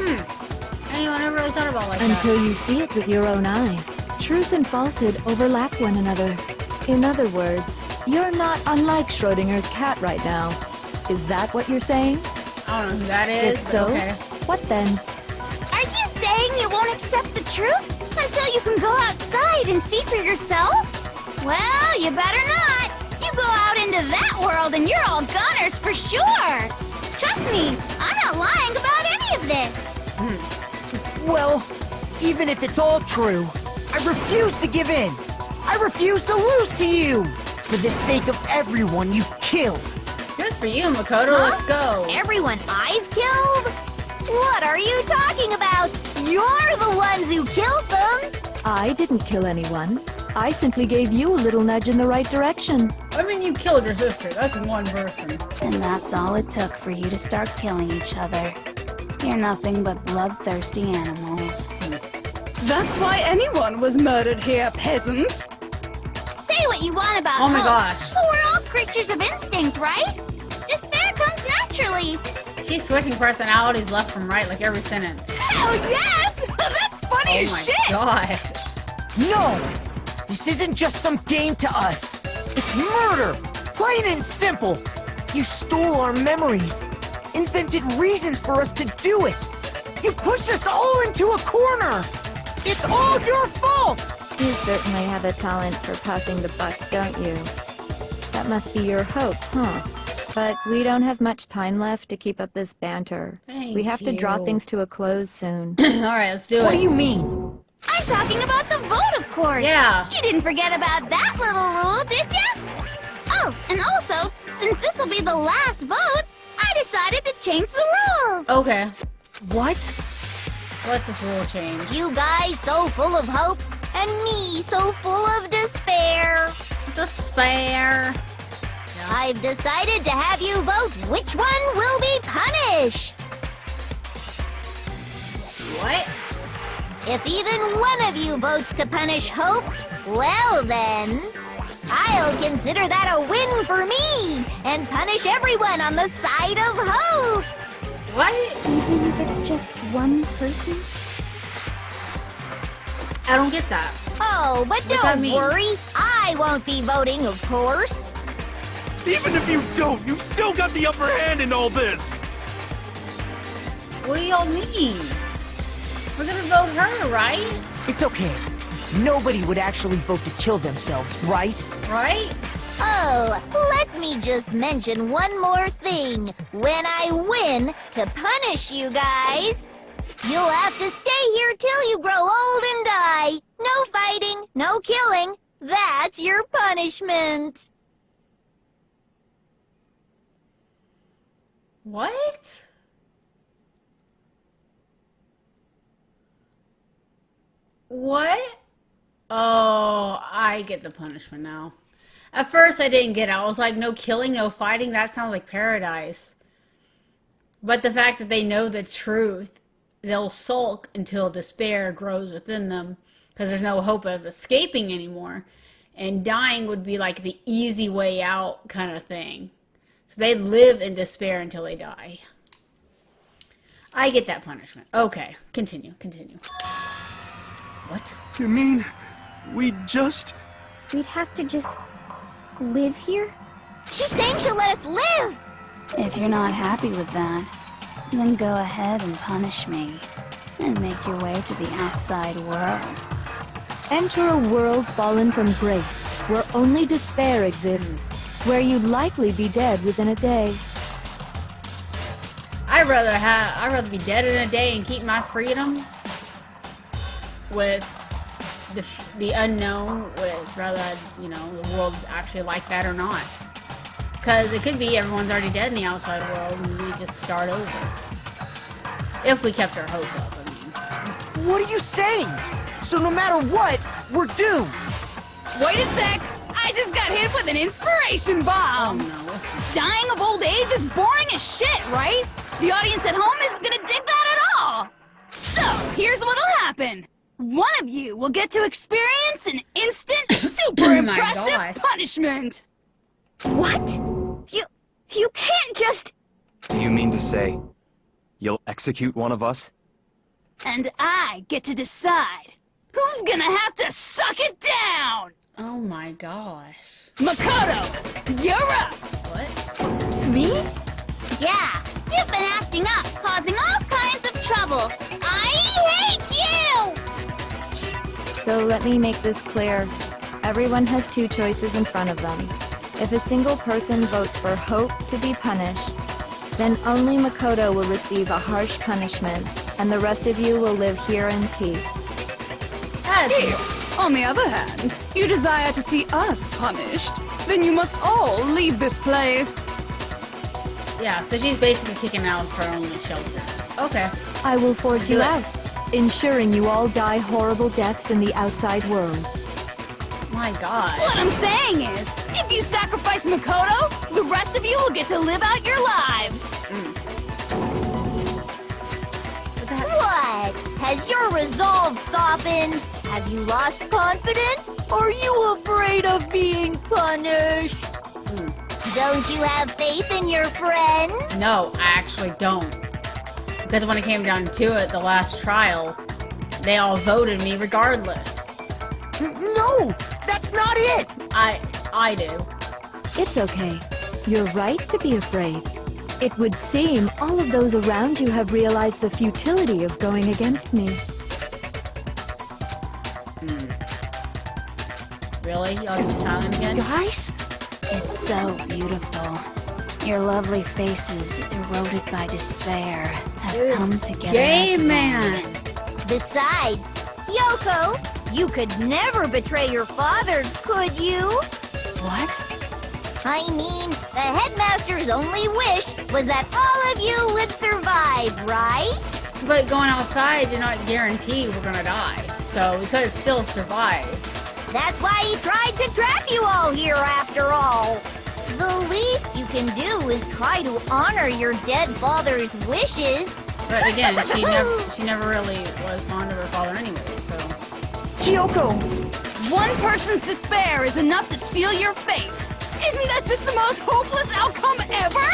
Anyone ever really thought about it like Until you see it with your own eyes. Truth and falsehood overlap one another. In other words, you're not unlike Schrodinger's cat right now. Is that what you're saying? that? I don't know who that is. If but so, okay. what then? Are you saying you won't accept the truth until you can go outside and see for yourself? Well, you better not. You go out into that world and you're all goners for sure. Trust me, I'm not lying about any of this. Well, even if it's all true, I refuse to give in. I refuse to lose to you. For the sake of everyone you've killed. Good for you, Makoto. Let's go. Everyone I've killed? What are you talking about? You're the ones who killed them! I didn't kill anyone. I simply gave you a little nudge in the right direction. I mean, you killed your sister. That's one person. And that's all it took for you to start killing each other. You're nothing but bloodthirsty animals. That's why anyone was murdered here, peasant. Say what you want about Oh my hope, gosh. but we're all creatures of instinct, right? Despair comes naturally. She's switching personalities left from right like every sentence. Oh yes! That's funny Oh as my shit! gosh. No! This isn't just some game to us. It's murder! Plain and simple! You stole our memories. Invented reasons for us to do it. You pushed us all into a corner! It's all your fault! You certainly have a talent for passing the buck, don't you? That must be your hope, huh? But we don't have much time left to keep up this banter. Thank we have to draw you. things to a close soon. Alright, let's do it. What do you mean? I'm talking about the vote, of course. Yeah. You didn't forget about that little rule, did ya? Oh, and also, since this will be the last vote, I decided to change the rules. Okay. What? What's this rule change? You guys so full of hope, and me so full of despair. Despair. I've decided to have you vote which one will be punished. What? If even one of you votes to punish Hope, well then, I'll consider that a win for me and punish everyone on the side of Hope. What? Even if it's just one person? I don't get that. Oh, but What's that don't mean? worry, I won't be voting, of course. Even if you don't, you've still got the upper hand in all this! What do y'all mean? We're gonna vote her, right? It's okay. Nobody would actually vote to kill themselves, right? Right? Oh, let me just mention one more thing. When I win, to punish you guys, you'll have to stay here till you grow old and die. No fighting, no killing. That's your punishment. What? What? Oh, I get the punishment now. At first, I didn't get it. I was like, no killing, no fighting. That sounds like paradise. But the fact that they know the truth, they'll sulk until despair grows within them because there's no hope of escaping anymore. And dying would be like the easy way out kind of thing. So they live in despair until they die. I get that punishment. Okay, continue. What? You mean, we just... We'd have to just live here? She's saying she'll let us live. If you're not happy with that, then go ahead and punish me. And make your way to the outside world. Enter a world fallen from grace, where only despair exists. where you'd likely be dead within a day. I'd rather be dead in a day and keep my freedom with the unknown, with rather, you know, the world's actually like that or not. Because it could be everyone's already dead in the outside world and we just start over. If we kept our hope up, I mean. What are you saying? So no matter what, we're doomed. Wait a sec! I just got hit with an inspiration bomb! Oh no. Dying of old age is boring as shit, right? The audience at home isn't gonna dig that at all! So, here's what'll happen. One of you will get to experience an instant, super Oh my impressive gosh. punishment! What? You can't just... Do you mean to say you'll execute one of us? And I get to decide who's gonna have to suck it down! Oh my gosh. Makoto, you're up! What? Me? Yeah, you've been acting up, causing all kinds of trouble. I hate you! So let me make this clear. Everyone has two choices in front of them. If a single person votes for Hope to be punished, then only Makoto will receive a harsh punishment, and the rest of you will live here in peace. If, on the other hand, you desire to see us punished, then you must all leave this place. Yeah, so she's basically kicking out of her only shelter. Okay. I will force Do you it. out, ensuring you all die horrible deaths in the outside world. My god. What I'm saying is, if you sacrifice Makoto, the rest of you will get to live out your lives. What? Has your resolve softened? Have you lost confidence? Are you afraid of being punished? Don't you have faith in your friend? No, I actually don't. Because when it came down to it, the last trial, they all voted me regardless. No, that's not it. I do. It's okay. You're right to be afraid. It would seem all of those around you have realized the futility of going against me. Really? Y'all gonna be silent again? Guys? It's so beautiful. Your lovely faces, eroded by despair, have come together as Game one. man! Besides, Yoko, you could never betray your father, could you? What? I mean, the headmaster's only wish was that all of you would survive, right? But going outside, you're not guaranteed we're gonna die. So we could still survive. That's why he tried to trap you all here after all. The least you can do is try to honor your dead father's wishes. But again, she never really was fond of her father anyway, so... Kyoko, One person's despair is enough to seal your fate. Isn't that just the most hopeless outcome ever?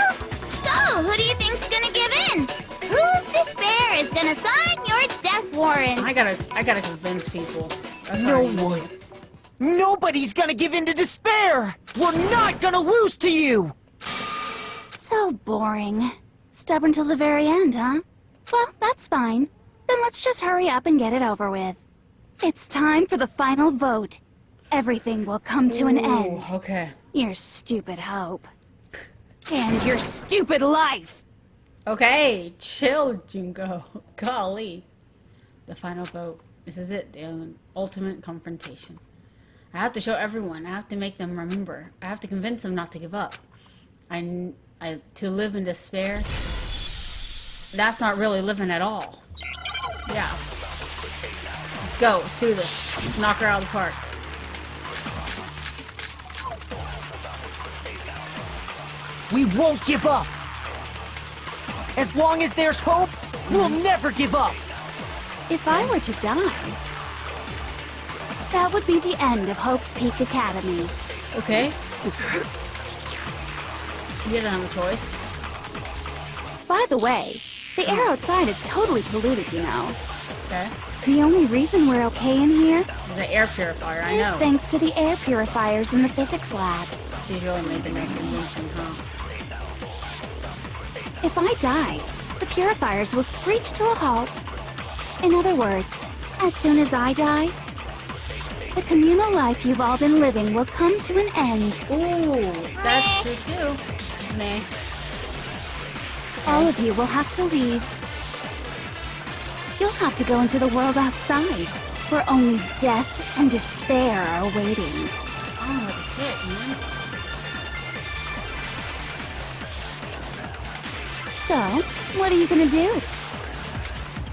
So, who do you think's gonna give in? Whose despair is gonna sign your death warrant? I gotta convince people. That's no already- one. Nobody's gonna give in to despair. We're not gonna lose to you. So boring. Stubborn till the very end, huh? Well, that's fine. Then let's just hurry up and get it over with. It's time for the final vote. Everything will come to an end. Okay. Your stupid hope. And your stupid life. Okay, chill, Junko. Golly. The final vote. This is it, the ultimate confrontation. I have to show everyone. I have to make them remember. I have to convince them not to give up. To live in despair, that's not really living at all. Yeah. Let's go. Let's do this. Let's knock her out of the park. We won't give up. As long as there's hope, we'll never give up. If I were to die, that would be the end of Hope's Peak Academy. Okay. You don't have a choice. By the way, the air outside is totally polluted, you know. Okay. The only reason we're okay in here There's an air purifier, I is know. thanks to the air purifiers in the physics lab. She's really making nice invention, huh? If I die, the purifiers will screech to a halt. In other words, as soon as I die, the communal life you've all been living will come to an end. Ooh, that's true too. Meh. All of you will have to leave. You'll have to go into the world outside, where only death and despair are waiting. Oh, shit, man. So, what are you gonna do?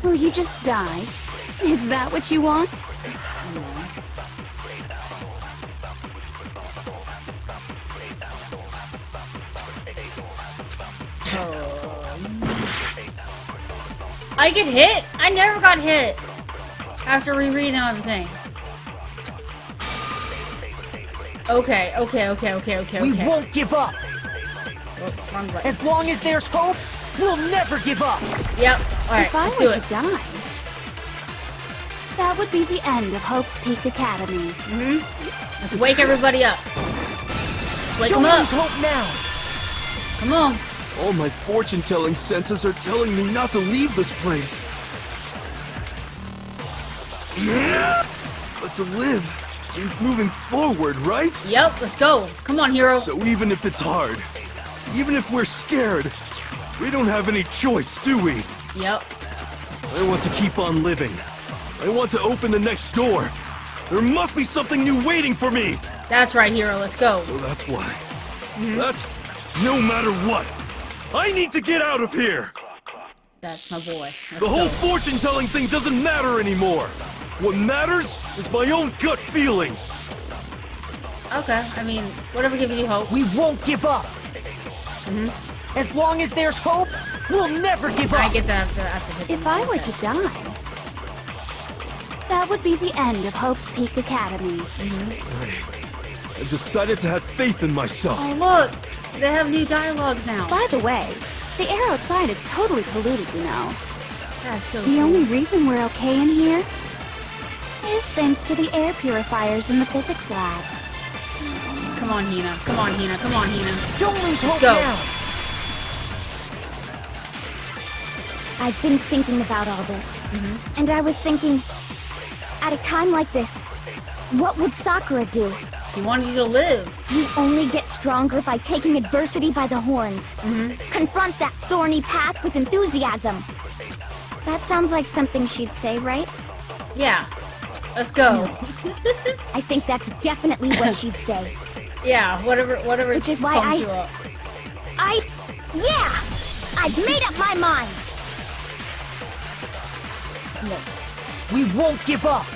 Will you just die? Is that what you want? I get hit? I never got hit. After rereading everything. Okay. We won't give up. Oh, wrong button. As long as there's hope, we'll never give up. Yep. Alright, If I let's do were it. to die, that would be the end of Hope's Peak Academy. Let's wake everybody up. Let's wake Don't them up. lose hope now. Come on. All my fortune-telling senses are telling me not to leave this place. But to live means moving forward, right? Yep, let's go. Come on, hero. So even if it's hard, even if we're scared, we don't have any choice, do we? Yep. I want to keep on living. I want to open the next door. There must be something new waiting for me. That's right, hero. Let's go. So that's why. That's no matter what. I need to get out of here. That's my boy. Let's The whole go. fortune-telling thing doesn't matter anymore. What matters is my own gut feelings. Okay, I mean, whatever gives you hope. We won't give up. As long as there's hope, we'll never give I up. get that after hitting If I them. were Okay. to die, that would be the end of Hope's Peak Academy. I've decided to have faith in myself. Oh, look! They have new dialogues now. By the way, the air outside is totally polluted, you know. That's so The cool. only reason we're okay in here is thanks to the air purifiers in the physics lab. Come on, Hina. Come on, Hina. Come on, Hina. Don't lose hope go. now. I've been thinking about all this. And I was thinking, at a time like this, what would Sakura do? She wanted you to live. You only get stronger by taking adversity by the horns. Confront that thorny path with enthusiasm. That sounds like something she'd say, right? Yeah. Let's go. I think that's definitely what she'd say. Yeah, whatever Which is why comes I- you up. Yeah! I've made up my mind! We won't give up.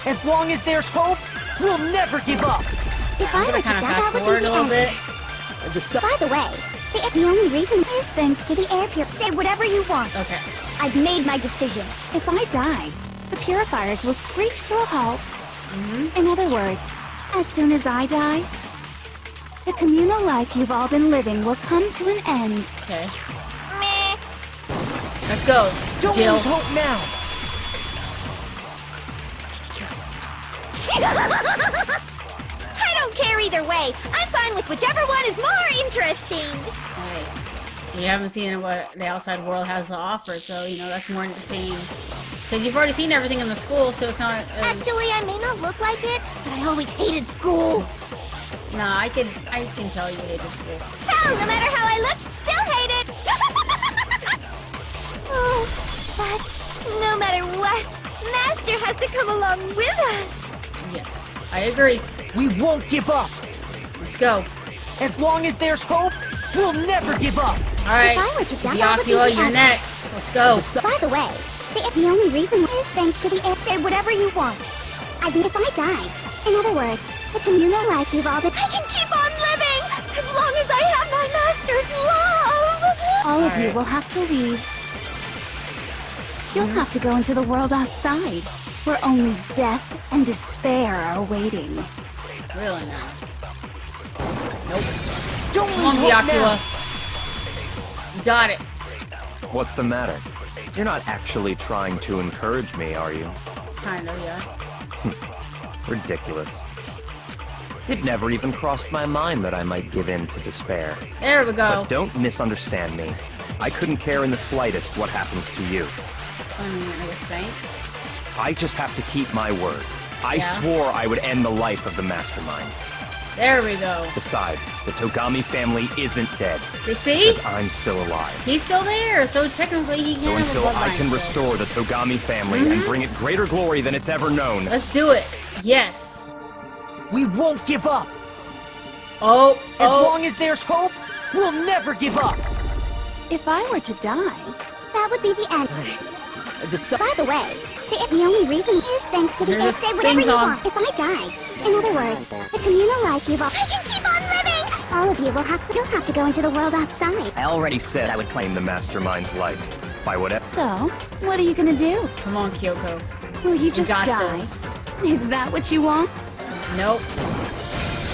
As long as there's hope, we'll never give up. If I'm I gonna were to kind of die, fast that would forward be a the little end. bit. By the way, the only reason is thanks to the air pure. Say whatever you want. Okay. I've made my decision. If I die, the purifiers will screech to a halt. In other words, as soon as I die, the communal life you've all been living will come to an end. Okay. Meh. Let's go. Don't Jill. lose hope now. I don't care either way. I'm fine with whichever one is more interesting. Hey. You haven't seen what the outside world has to offer, so, you know, that's more interesting. Because you've already seen everything in the school, so it's not as... Actually, I may not look like it, but I always hated school. Nah, I can tell you hated school. Hell, no matter how I look, still hate it. Oh, but no matter what, Master has to come along with us. Yes, I agree. We won't give up. Let's go. As long as there's hope, we'll never give up. Alright, If I were to die, that would be Byakuya, the you're end. next. Let's go. By the way, the only reason is thanks to the air. Say whatever you want. If I die, in other words, the communal life you've all been. I can keep on living as long as I have my Master's love. All of you Alright. will have to leave. You'll have to go into the world outside, where only death and despair are waiting. Really now. Nope. Don't Come on, lose hope now. Byakuya. You got it. What's the matter? You're not actually trying to encourage me, are you? Kind of, yeah. Ridiculous. It never even crossed my mind that I might give in to despair. There we go. But don't misunderstand me. I couldn't care in the slightest what happens to you. I mean, I guess thanks. I just have to keep my word. I swore I would end the life of the mastermind. There we go. Besides, the Togami family isn't dead. You see? Because I'm still alive. He's still there, so technically he So can have a until I bloodline can still. restore the Togami family and bring it greater glory than it's ever known. Let's do it. Yes. We won't give up. Oh, As long as there's hope, we'll never give up. If I were to die, that would be the end. Decide. By the way, the only reason is thanks to the There's say whatever things you on. want. If I die, in other words, the communal life you've all, I can keep on living. All of you you'll have to go into the world outside. I already said I would claim the mastermind's life. By whatever. So, what are you gonna do? come on, Kyoko. Will you just got die? this. Is that what you want? Nope.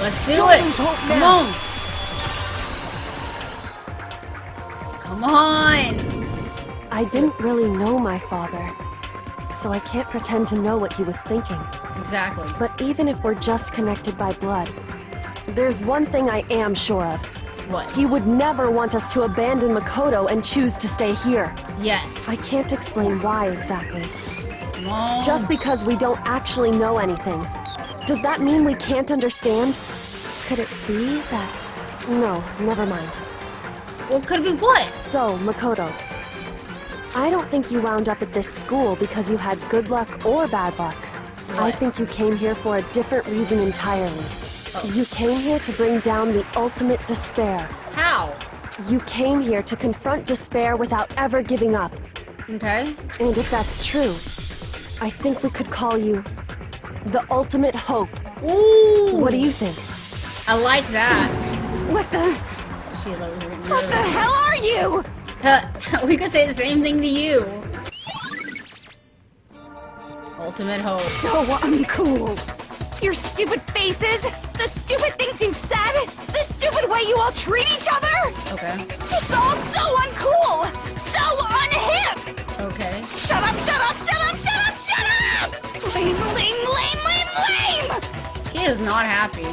Let's do Don't it. lose hope Come now. on. Come on. I didn't really know my father, so I can't pretend to know what he was thinking. Exactly. But even if we're just connected by blood, there's one thing I am sure of. What? He would never want us to abandon Makoto and choose to stay here. Yes. I can't explain why exactly. Come on. Just because we don't actually know anything. Does that mean we can't understand? Could it be that... No, never mind. Well, could it be what? So, Makoto, I don't think you wound up at this school because you had good luck or bad luck. I What? think you came here for a different reason entirely. You came here to bring down the ultimate despair. How? You came here to confront despair without ever giving up. Okay. And if that's true, I think we could call you the ultimate hope. Ooh. What do you think? I like that. What the? She's over here. What the hell are you? We could say the same thing to you. Ultimate hope. So uncool. Your stupid faces, the stupid things you've said, the stupid way you all treat each other. Okay. It's all so uncool, so unhip. Okay. Shut up, shut up, shut up, shut up, shut up! Lame, lame, lame, lame, lame! She is not happy.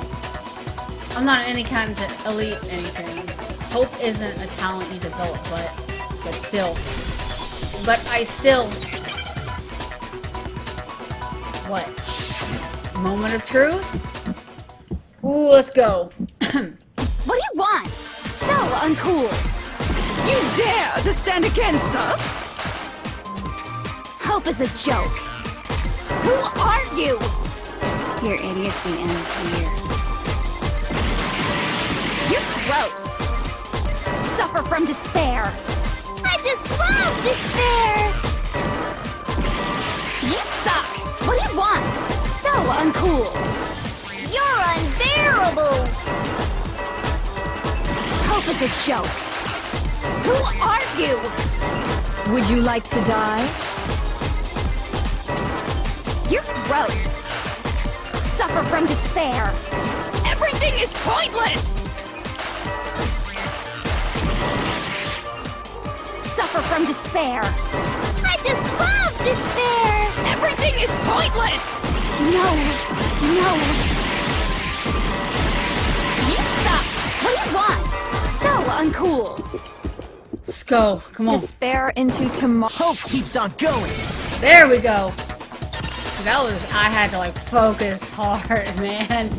I'm not any kind of elite anything. Hope isn't a talent you develop, but still. But I still. What? Moment of truth? Ooh, let's go. What do you want? So uncool! You dare to stand against us? Hope is a joke. Who are you? Your idiocy ends here. You're gross. Suffer from despair. I just love despair. You suck. What do you want? So uncool. You're unbearable. Hope is a joke. Who are you? Would you like to die? You're gross. Suffer from despair. Everything is pointless. Suffer from despair. I just love despair. Everything is pointless. No, no. You suck. What do you want? So uncool. Let's go. Come on. Despair into tomorrow. Hope keeps on going. There we go. That was. I had to like focus hard, man.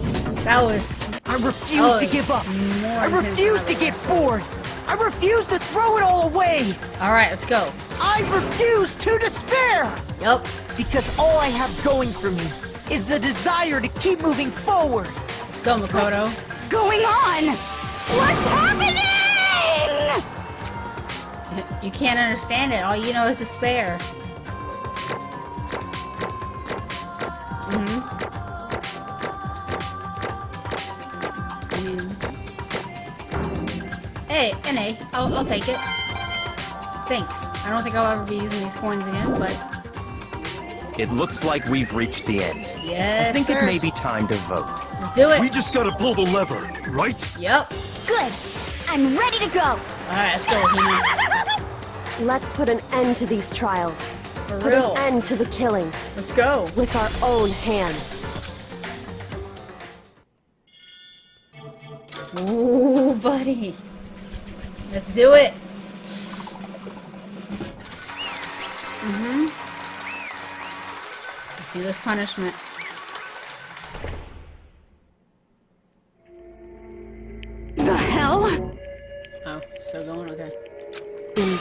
That was. I refuse to give up. I refuse to get bored. I refuse to throw it all away. All right, let's go. I refuse to despair. Yup. Because all I have going for me is the desire to keep moving forward. Let's go, Makoto. Going on? What's happening? You can't understand it. All you know is despair. Hey, NA. I'll take it. Thanks. I don't think I'll ever be using these coins again, but It looks like we've reached the end. yes, I think sir. it may be time to vote. Let's do it. We just gotta pull the lever, right? Yep. Good. I'm ready to go. All right, let's go, Hina. Let's put an end to these trials. For Put real. an end to the killing Let's go. with our own hands. Ooh, buddy. Let's do it. Let's see this punishment.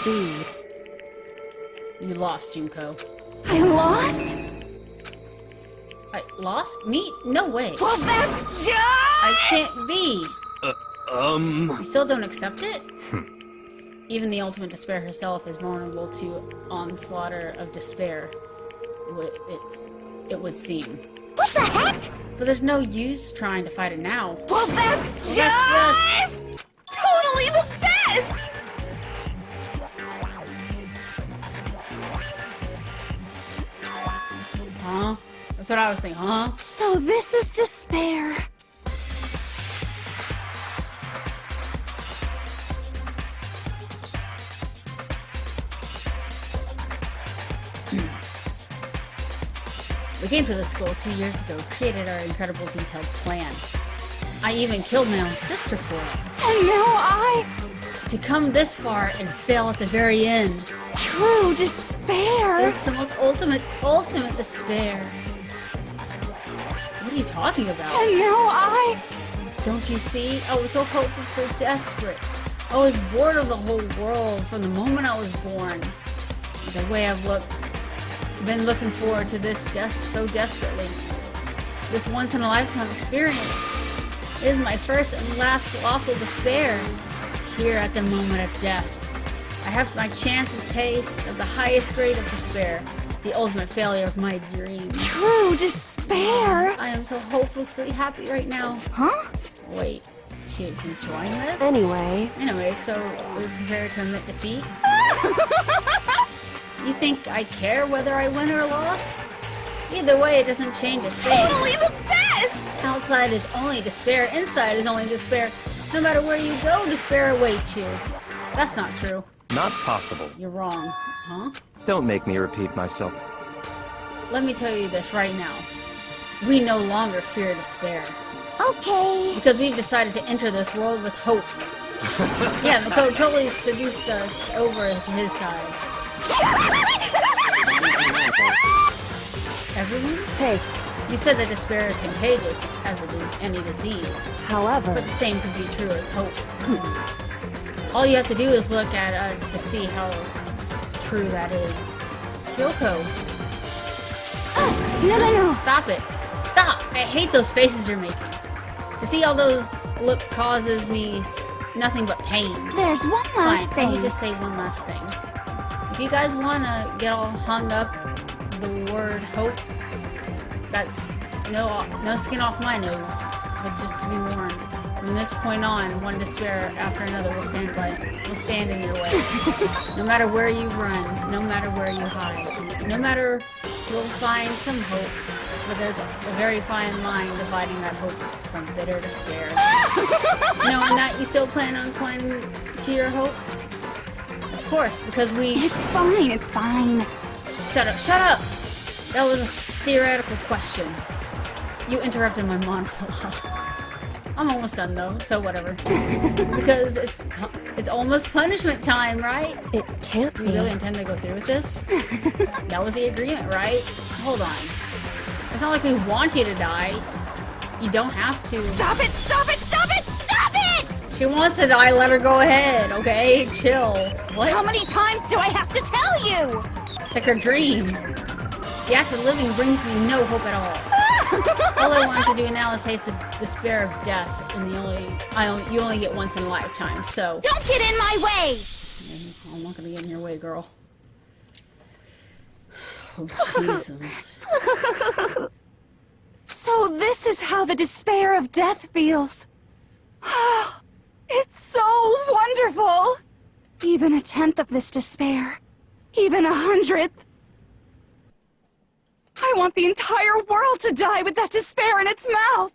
Indeed. You lost, Junko. I lost? I lost? Me? No way. Well, that's just... I can't be. You still don't accept it? Even the ultimate despair herself is vulnerable to onslaught of despair. It would seem. What the heck? But there's no use trying to fight it now. Well, that's Well, just... totally the best! Huh? That's what I was thinking, huh? So this is despair. We came to this school 2 years ago, created our incredible detailed plan. I even killed my own sister for it. And now To come this far and fail at the very end. True despair. It's the most ultimate despair. What are you talking about? And now Don't you see? I was so hopelessly desperate. I was bored of the whole world from the moment I was born. The way I've been looking forward to this so desperately. This once-in-a-lifetime experience. It is my first and last colossal despair. Here at the moment of death. I have my chance of taste of the highest grade of despair. The ultimate failure of my dream. True despair. I am so hopelessly happy right now. Huh? Wait, she's enjoying this? Anyway, So we're prepared to admit defeat? You think I care whether I win or lost? Either way, it doesn't change a thing. Totally the best! Outside is only despair, inside is only despair. No matter where you go, despair awaits you. That's not true. Not possible. You're wrong. Huh? Don't make me repeat myself. Let me tell you this right now. We no longer fear despair. Okay. Because we've decided to enter this world with hope. Yeah, Mako totally seduced us over to his side. Everyone? Hey, You said that despair is contagious, as it is any disease. however, But the same can be true as hope. All you have to do is look at us to see how true that is. Kyoko. No. Stop it. Stop! I hate those faces you're making. To see all those look causes me nothing but pain. There's one last Fine, let me thing. just say one last thing. If you guys wanna get all hung up the word hope, that's no skin off my nose. But just to be warned, from this point on, one despair after another will stand in your way. No matter where you run, no matter where you hide, no matter you'll find some hope, but there's a very fine line dividing that hope from bitter despair. Knowing that, you still plan on clinging to your hope? Of course, because we... It's fine. Shut up! That was a theoretical question. You interrupted my monologue. I'm almost done though, so whatever. Because it's almost punishment time, right? it can't Do be. you really intend to go through with this? That was the agreement, right? Hold on. It's not like we want you to die. You don't have to. Stop it! Stop it! Stop it! Stop it! She wants to die, let her go ahead, okay? Chill. What? How many times do I have to tell you? It's like her dream. The act of living brings me no hope at all. All I want to do now is taste the despair of death, and you only get once in a lifetime, so... Don't get in my way. I'm not gonna get in your way, girl. Oh, Jesus. So this is how the despair of death feels. It's so wonderful. Even a tenth of this despair, even 100th. I want the entire world to die with that despair in its mouth.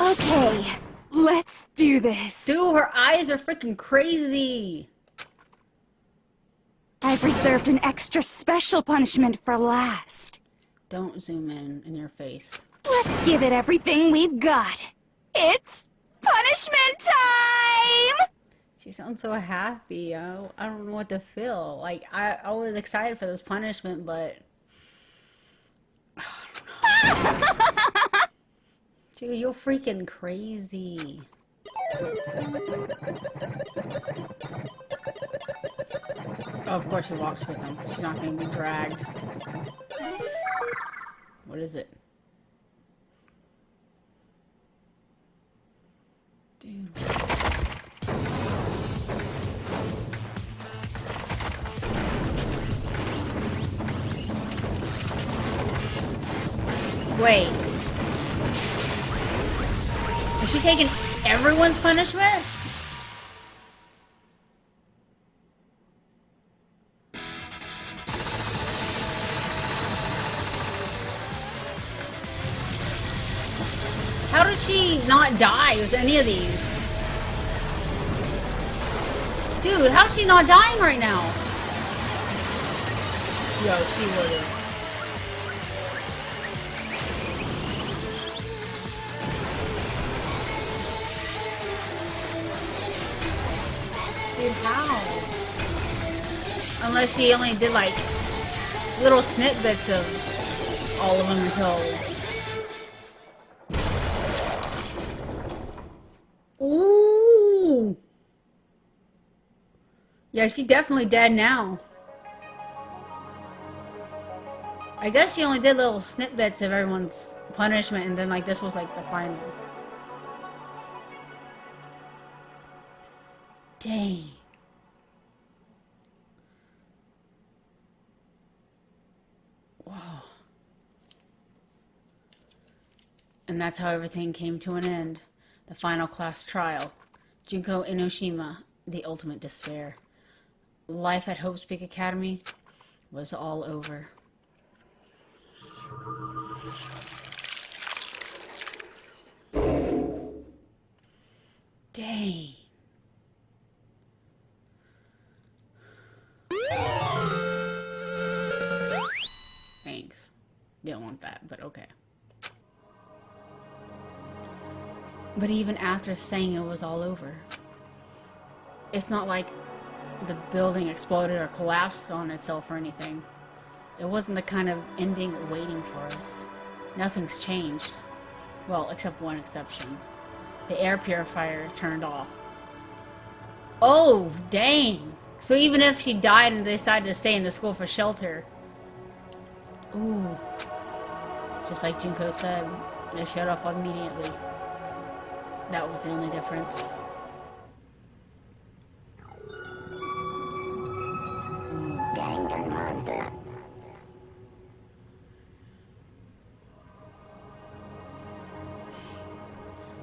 Okay, let's do this. Dude, her eyes are freaking crazy. I've reserved an extra special punishment for last. Don't zoom in your face. Let's give it everything we've got. It's punishment time! She sounds so happy. I don't know what to feel. Like, I was excited for this punishment, but... Dude, you're freaking crazy. Oh, of course she walks with him. She's not going to be dragged. What is it? Dude. Wait. Is she taking everyone's punishment? How does she not die with any of these? Dude, how's she not dying right now? Yo, she would've. Dude, how? Unless she only did like little snippets of all of them until... Ooh! Yeah, she's definitely dead now. I guess she only did little snippets of everyone's punishment, and then like this was like the final. Dang. Wow. And that's how everything came to an end. The final class trial. Junko Enoshima, the ultimate despair. Life at Hope's Peak Academy was all over. Dang. Thanks. Didn't want that, but okay. But even after saying it was all over, it's not like the building exploded or collapsed on itself or anything. It wasn't the kind of ending waiting for us. Nothing's changed. Well, except one exception. The air purifier turned off. Oh, dang! So even if she died and decided to stay in the school for shelter... Ooh. Just like Junko said, they shut off immediately. That was the only difference. Danganronpa.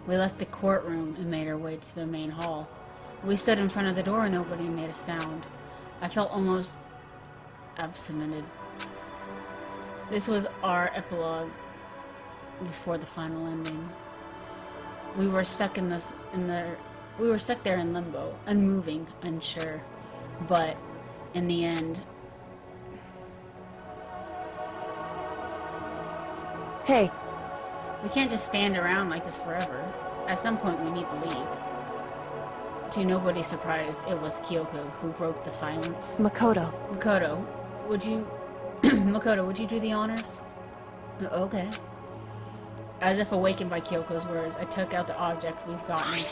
We left the courtroom and made our way to the main hall. We stood in front of the door and nobody made a sound. I felt almost abstinent. This was our epilogue before the final ending. We were stuck we were stuck there in limbo, unmoving, unsure. But in the end, Hey, we can't just stand around like this forever. At some point, we need to leave. To nobody's surprise, it was Kyoko who broke the silence. Makoto. Makoto, would you... Makoto, would you do the honors? Okay. As if awakened by Kyoko's words, I took out the object we've gotten.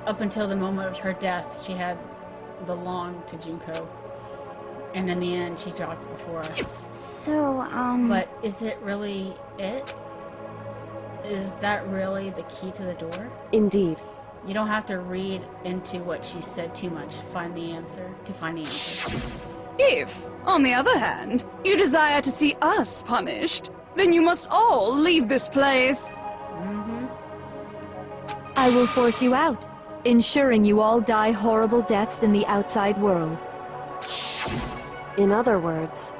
Up until the moment of her death, she had belonged to Junko. And in the end, she dropped before us. So, But is it really it? Is that really the key to the door? Indeed. You don't have to read into what she said too much to find the answer. If, on the other hand, you desire to see us punished, then you must all leave this place. I will force you out, ensuring you all die horrible deaths in the outside world. In other words,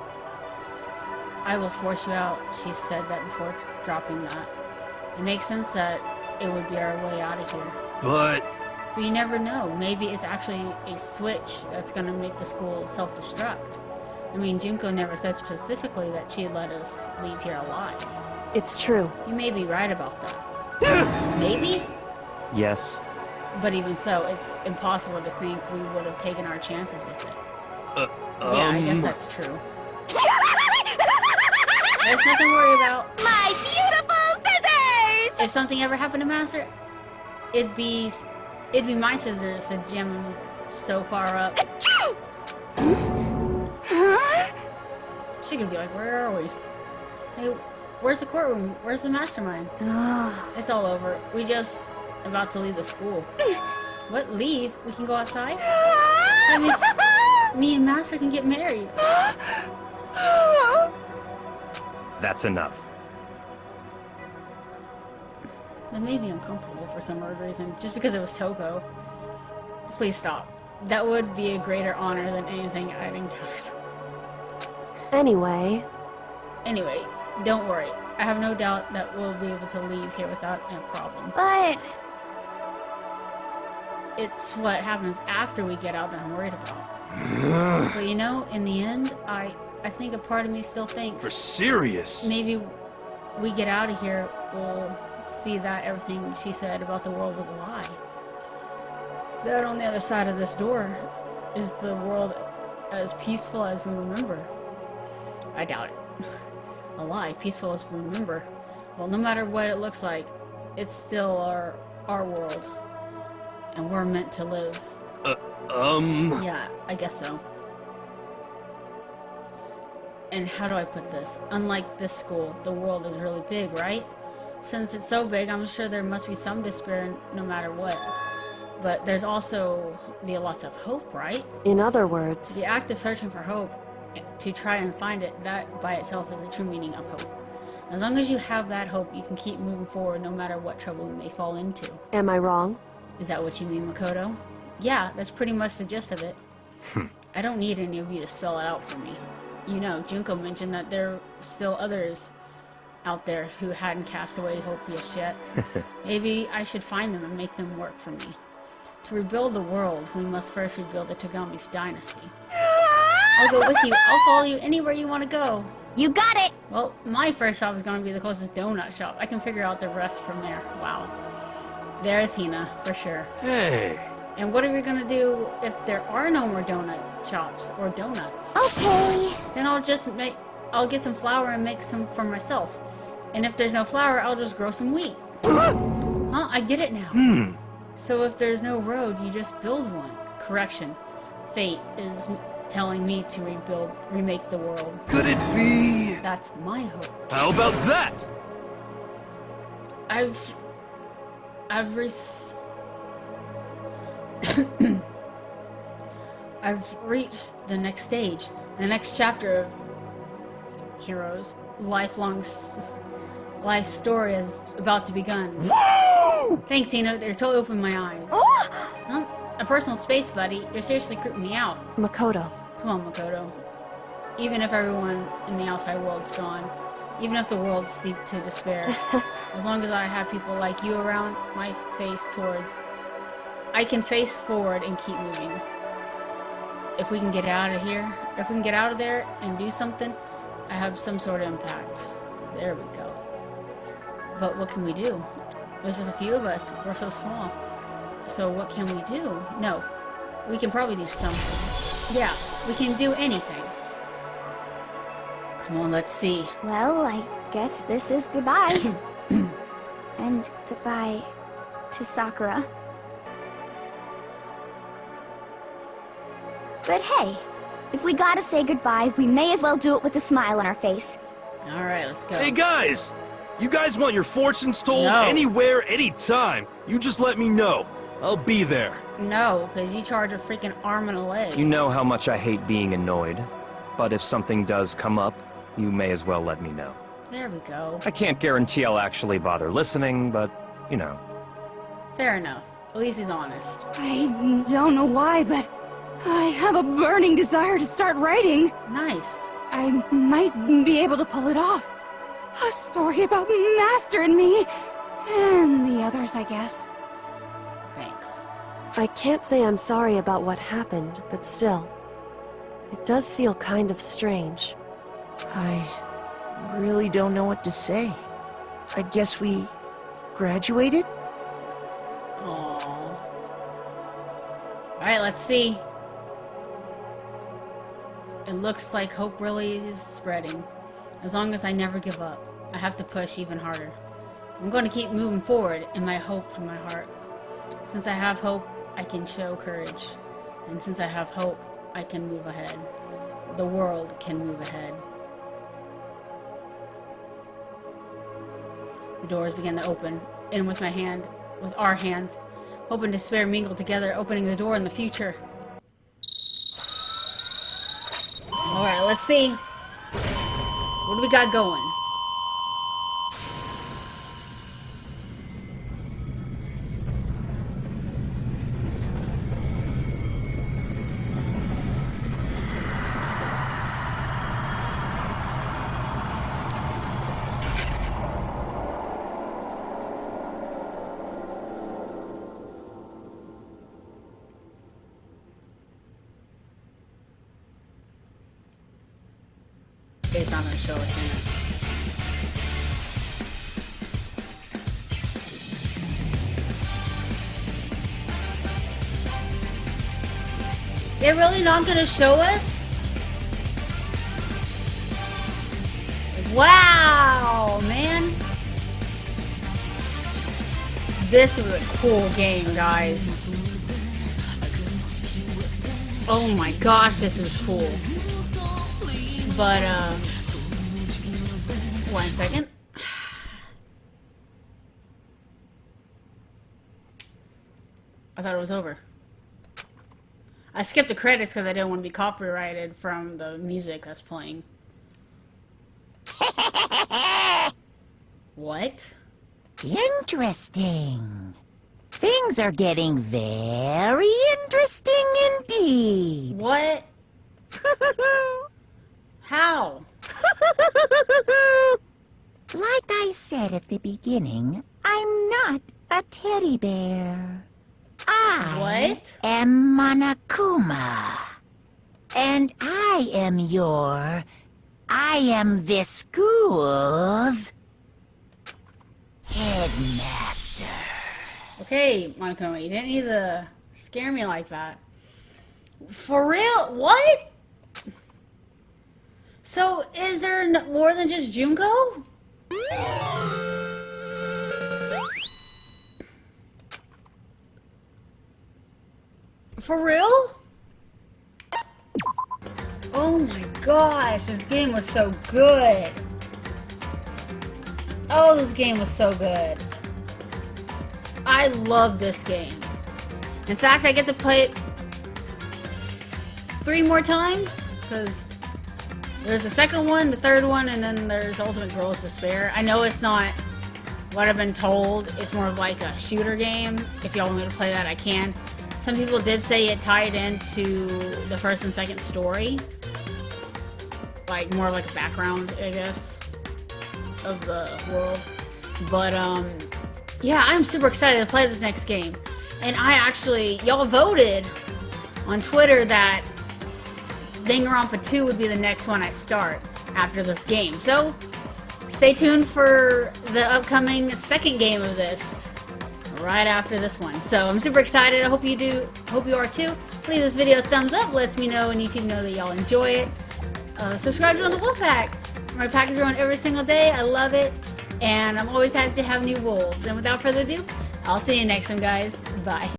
I will force you out. She said that before dropping that. It makes sense that it would be our way out of here. But you never know. Maybe it's actually a switch that's going to make the school self-destruct. I mean, Junko never said specifically that she'd let us leave here alive. it's true. You may be right about that. Maybe? Yes. But even so, it's impossible to think we would have taken our chances with it. Yeah, I guess that's true. There's nothing to worry about. My beautiful scissors! If something ever happened to Master, it'd be my scissors, said Jim so far up. She could be like, where are we? Hey, where's the courtroom? Where's the mastermind? It's all over. We just about to leave the school. What, leave? We can go outside? That means me and Master can get married. That's enough. That made me uncomfortable for some weird reason, just because it was Toko. Please stop. That would be a greater honor than anything I'd encountered. Anyway, don't worry. I have no doubt that we'll be able to leave here without a problem. But It's what happens after we get out that I'm worried about. But you know, in the end, I think a part of me still thinks... You're serious? Maybe we get out of here, we'll see that everything she said about the world was a lie. That on the other side of this door is the world as peaceful as we remember. I doubt it. A lie, peaceful as we remember. Well, no matter what it looks like, it's still our world. And we're meant to live. Yeah, I guess so. And how do I put this? Unlike this school, the world is really big, right? Since it's so big, I'm sure there must be some despair no matter what. But there's also be lots of hope, right? in other words, The act of searching for hope, to try and find it, that by itself is the true meaning of hope. As long as you have that hope, you can keep moving forward no matter what trouble you may fall into. am I wrong? Is that what you mean, Makoto? Yeah, that's pretty much the gist of it. I don't need any of you to spell it out for me. You know, Junko mentioned that there are still others out there who hadn't cast away hope yet. Maybe I should find them and make them work for me. To rebuild the world, we must first rebuild the Togami dynasty. I'll go with you. I'll follow you anywhere you want to go. you got it! Well, my first stop is going to be the closest donut shop. I can figure out the rest from there. Wow. There's Hina, for sure. Hey. And what are we gonna do if there are no more donut shops or donuts? Okay. Then I'll get some flour and make some for myself. And if there's no flour, I'll just grow some wheat. Huh? I get it now. So if there's no road, you just build one. Correction. Fate is telling me to remake the world. Could it be? That's my hope. How about that? I've reached the next stage, the next chapter of Hero's life story is about to begun. Whoa! Thanks, Tina. They're totally opened my eyes. Oh! Well, a personal space, buddy. You're seriously creeping me out. Makoto. Come on, Makoto. Even if everyone in the outside world's gone, even if the world's steeped to despair, as long as I have people like you around, my face towards, I can face forward and keep moving. If we can get out of here, if we can get out of there and do something, I have some sort of impact. There we go. But what can we do? There's just a few of us. We're so small. So what can we do? No. We can probably do something. Yeah, we can do anything. Come on, let's see. Well, I guess this is goodbye. And goodbye to Sakura. But hey, if we gotta say goodbye, we may as well do it with a smile on our face. Alright, let's go. Hey guys! You guys want your fortunes told No. anywhere, anytime. You just let me know. I'll be there. No, because you charge a freaking arm and a leg. You know how much I hate being annoyed, but if something does come up, you may as well let me know. There we go. I can't guarantee I'll actually bother listening, but, you know. Fair enough. At least he's honest. I don't know why, but I have a burning desire to start writing. Nice. I might be able to pull it off. A story about Master and me, and the others, I guess. Thanks. I can't say I'm sorry about what happened, but still, it does feel kind of strange. I really don't know what to say. I guess we graduated? Aww. Alright, let's see. It looks like hope really is spreading. As long as I never give up, I have to push even harder. I'm going to keep moving forward in my hope from my heart. Since I have hope, I can show courage. And since I have hope, I can move ahead. The world can move ahead. The doors began to open, and with our hands, hope and despair mingled together, opening the door in the future. Alright, let's see. What do we got going? It's not gonna show us in it. They're really not gonna show us? Wow, man. This is a cool game, guys. Oh my gosh, this is cool. But, 1 second. I thought it was over. I skipped the credits because I didn't want to be copyrighted from the music that's playing. What? Interesting. Things are getting very interesting indeed. What? How? Like I said at the beginning, I'm not a teddy bear. I am Monokuma. And I am this school's headmaster. Okay, Monokuma, you didn't need to scare me like that. For real? What? So, is there more than just Junko? For real? Oh my gosh, this game was so good. Oh, this game was so good. I love this game. In fact, I get to play it 3 more times, because there's the second one, the third one, and then there's Ultimate Girls Despair. I know it's not what I've been told. It's more of like a shooter game. If y'all want me to play that, I can. Some people did say it tied into the first and second story. Like, more like a background, I guess, of the world. But, yeah, I'm super excited to play this next game. And y'all voted on Twitter that Danganronpa 2 would be the next one I start after this game. So, stay tuned for the upcoming second game of this right after this one. So, I'm super excited. I hope you do. Hope you are too. Leave this video a thumbs up. Lets me know and YouTube know that y'all enjoy it. Subscribe to the Wolf Pack. My pack is growing every single day. I love it. And I'm always happy to have new wolves. And without further ado, I'll see you next time, guys. Bye.